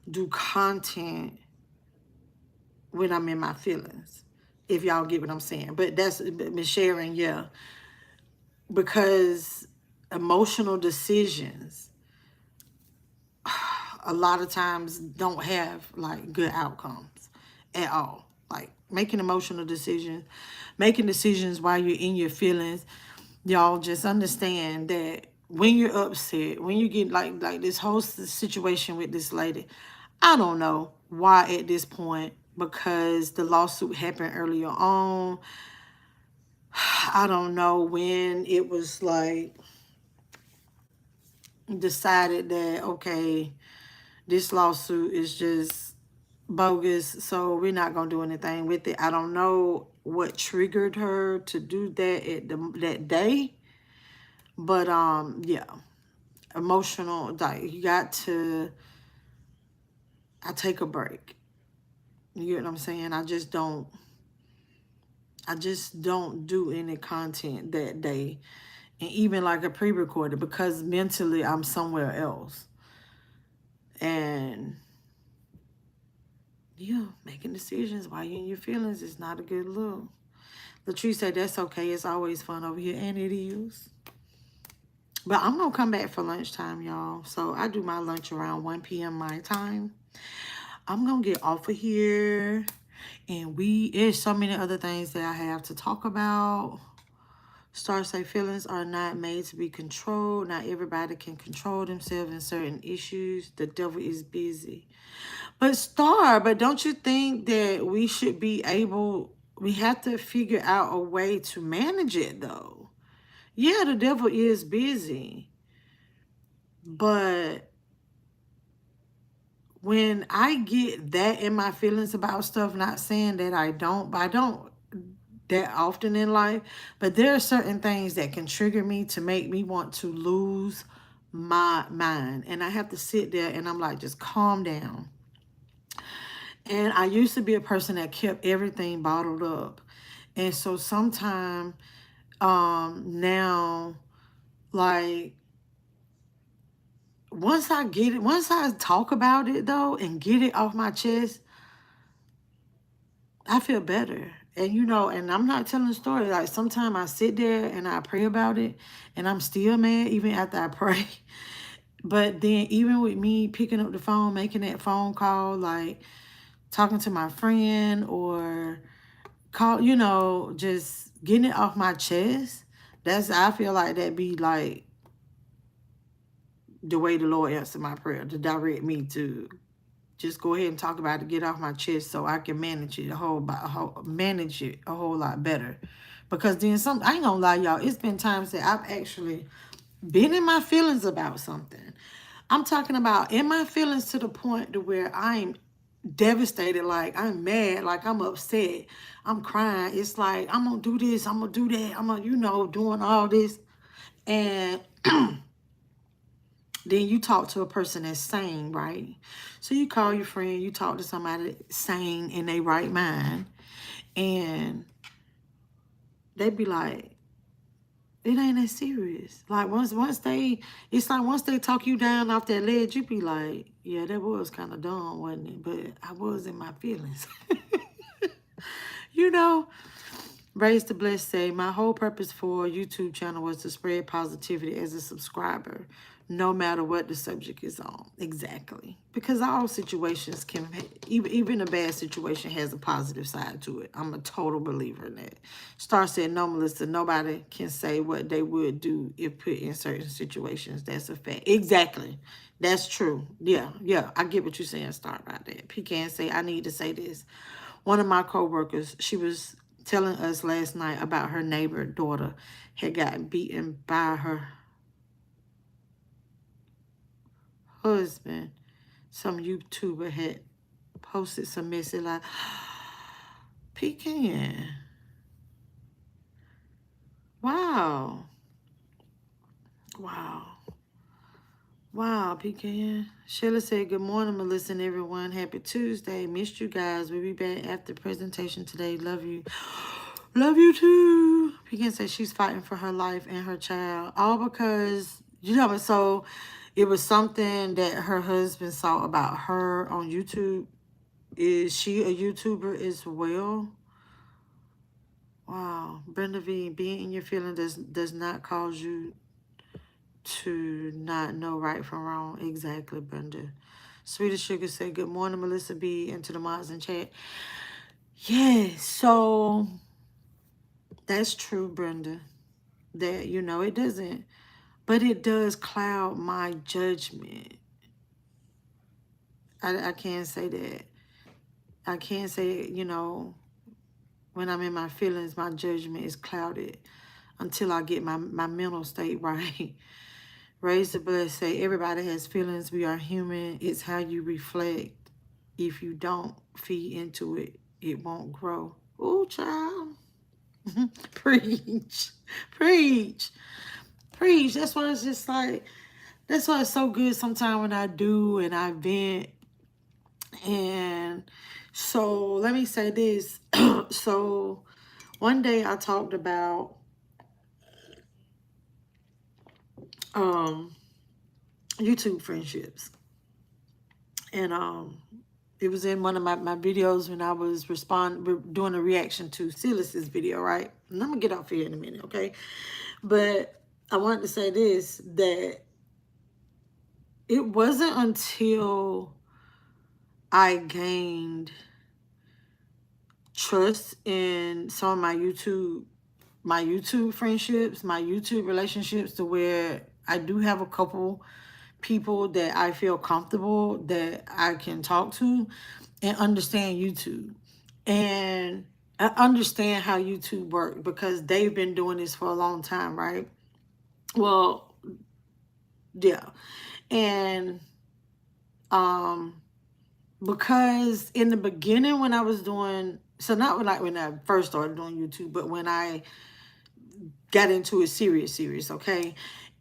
do content when I'm in my feelings. If y'all get what I'm saying. But that's me sharing, yeah. Because emotional decisions a lot of times don't have like good outcomes at all. Like making emotional decisions, making decisions while you're in your feelings. Y'all just understand that when you're upset, when you get like this whole situation with this lady, I don't know why at this point, because the lawsuit happened earlier on. I don't know when it was like decided that, okay, this lawsuit is just bogus, so we're not gonna do anything with it. I don't know what triggered her to do that at that day, but yeah, emotional. Like, you got to. I take a break. You get what I'm saying? I just don't. I just don't do any content that day, and even like a pre-recorded, because mentally I'm somewhere else. And yeah, making decisions while you're in your feelings is not a good look. Latrice said, that's okay. It's always fun over here. And it is. But I'm going to come back for lunchtime, y'all. So I do my lunch around 1 p.m. my time. I'm going to get off of here. And there's so many other things that I have to talk about. Stars say feelings are not made to be controlled. Not everybody can control themselves in certain issues. The devil is busy. But don't you think that we should be able, we have to figure out a way to manage it though? Yeah, the devil is busy. But when I get that in my feelings about stuff, not saying that I don't, but I don't that often in life, but there are certain things that can trigger me to make me want to lose my mind. And I have to sit there and I'm like, just calm down. And I used to be a person that kept everything bottled up. And so sometimes now, like, once I get it, once I talk about it though and get it off my chest, I feel better. And and I'm not telling a story. Like, sometimes I sit there and I pray about it and I'm still mad even after I pray. But then even with me picking up the phone, making that phone call, like talking to my friend or just getting it off my chest, I feel like that be like the way the Lord answered my prayer, to direct me to just go ahead and talk about it, get off my chest so I can manage it a whole lot better. Because then I ain't gonna lie, y'all, it's been times that I've actually been in my feelings about something. I'm talking about in my feelings to the point to where I'm devastated, like I'm mad, like I'm upset, I'm crying. It's like, I'm gonna do this, I'm gonna do that, I'm gonna, doing all this. And then you talk to a person that's sane, right? So you call your friend, you talk to somebody sane in their right mind, and they be like, it ain't that serious. Like once they talk you down off that ledge, you be like, yeah, that was kind of dumb, wasn't it? But I was in my feelings. you know? Raise the Blessed say, my whole purpose for YouTube channel was to spread positivity as a subscriber, no matter what the subject is on. Exactly. Because all situations even a bad situation has a positive side to it. I'm a total believer in that. Star said, no, Melissa, nobody can say what they would do if put in certain situations. That's a fact. Exactly. That's true. Yeah. I get what you're saying, Star, about that. Pecan say, I need to say this. One of my coworkers, she was telling us last night about her neighbor daughter had gotten beaten by her husband. Some YouTuber had posted some message like, Pecan. Wow. Wow, Pecan. Sheila said, good morning, Melissa and everyone. Happy Tuesday. Missed you guys. We'll be back after the presentation today. Love you. Love you too. Pecan said she's fighting for her life and her child. All because, so it was something that her husband saw about her on YouTube. Is she a YouTuber as well? Wow. Brenda V, being in your feeling does not cause you to not know right from wrong. Exactly, Brenda. Sweetest Sugar said, good morning, Melissa B, and to the mods in chat. Yes, so that's true, Brenda. That, it doesn't but it does cloud my judgment. I can't say that. I can't say, you know, when I'm in my feelings, my judgment is clouded until I get my mental state right. Raise the blood, say everybody has feelings. We are human. It's how you reflect. If you don't feed into it, it won't grow. Ooh, child. Preach. Preach. Preach. That's why it's just like, that's why it's so good sometimes when I do and I vent. And so let me say this. So one day I talked about YouTube friendships. And it was in one of my videos when I was doing a reaction to Silas's video, right? And I'm gonna get off here in a minute, okay? But I wanted to say this, that it wasn't until I gained trust in some of my YouTube friendships, my YouTube relationships, to where I do have a couple people that I feel comfortable that I can talk to and understand YouTube. And I understand how YouTube works because they've been doing this for a long time, right? Well, yeah. And because in the beginning when I was doing, so not when I first started doing YouTube, but when I got into it serious, okay?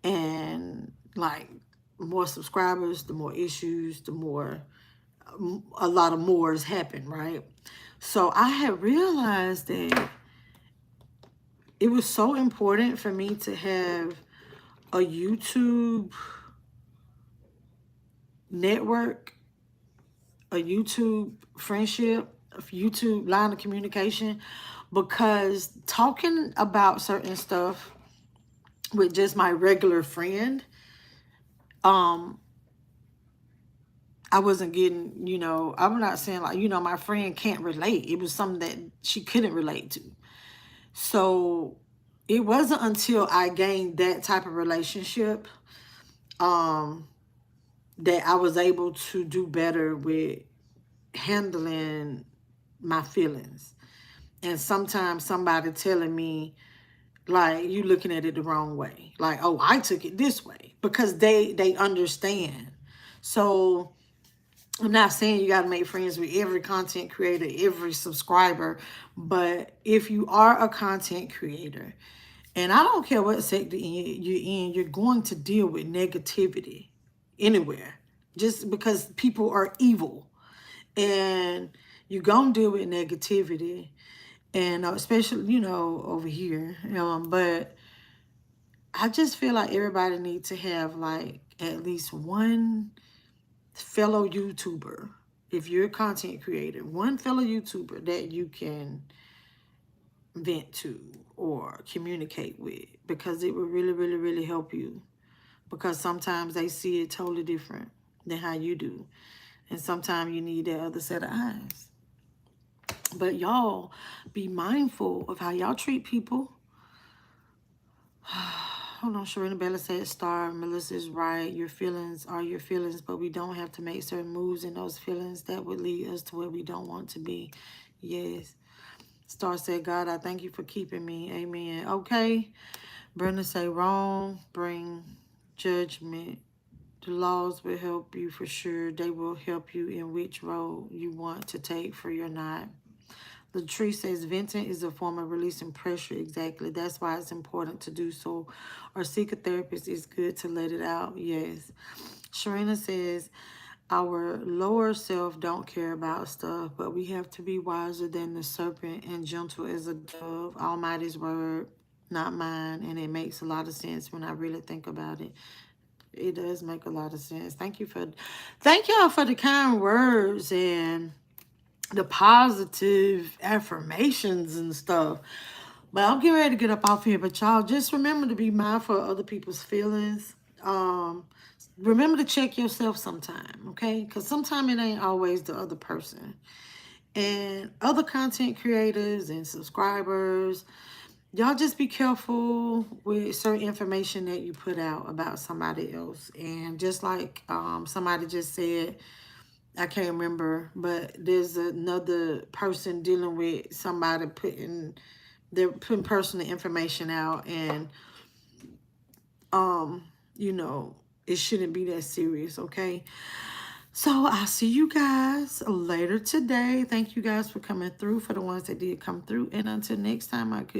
And like more subscribers, the more issues, the more, a lot of mores happen, right? So I had realized that it was so important for me to have a YouTube network, a YouTube friendship, a YouTube line of communication, because talking about certain stuff with just my regular friend, I wasn't getting, you know, I'm not saying like, you know, my friend can't relate. It was something that she couldn't relate to. So it wasn't until I gained that type of relationship that I was able to do better with handling my feelings. And sometimes somebody telling me, like, you looking at it the wrong way. Like, oh, I took it this way. Because they understand. So I'm not saying you got to make friends with every content creator, every subscriber. But if you are a content creator, and I don't care what sector you're in, you're going to deal with negativity anywhere. Just because people are evil. And you're going to deal with negativity. And especially, you know, over here. But I just feel like everybody needs to have like at least one fellow YouTuber. If you're a content creator, one fellow YouTuber that you can vent to or communicate with, because it will really help you. Because sometimes they see it totally different than how you do. And sometimes you need that other set of eyes. But y'all be mindful of how y'all treat people. Hold on, Sharina Bella said, Star, Melissa's right. Your feelings are your feelings, but we don't have to make certain moves in those feelings that would lead us to where we don't want to be. Yes. Star said, God, I thank you for keeping me. Amen. Okay. Brenda say, wrong, bring judgment. The laws will help you for sure. They will help you in which road you want to take, for you're not. The tree says venting is a form of releasing pressure. Exactly. That's why it's important to do so. Or seek a therapist. It's good to let it out. Yes. Sharina says, our lower self don't care about stuff, but we have to be wiser than the serpent and gentle as a dove. Almighty's word, not mine. And it makes a lot of sense when I really think about it. It does make a lot of sense. Thank y'all for the kind words and the positive affirmations and stuff. But I'm getting ready to get up off here. But y'all just remember to be mindful of other people's feelings. Remember to check yourself sometime, okay? Because sometimes it ain't always the other person. And other content creators and subscribers, y'all just be careful with certain information that you put out about somebody else. And just like somebody just said, I can't remember, but there's another person dealing with somebody they're putting personal information out, and you know, it shouldn't be that serious, okay? So I'll see you guys later today. Thank you guys for coming through, for the ones that did come through. And until next time, I could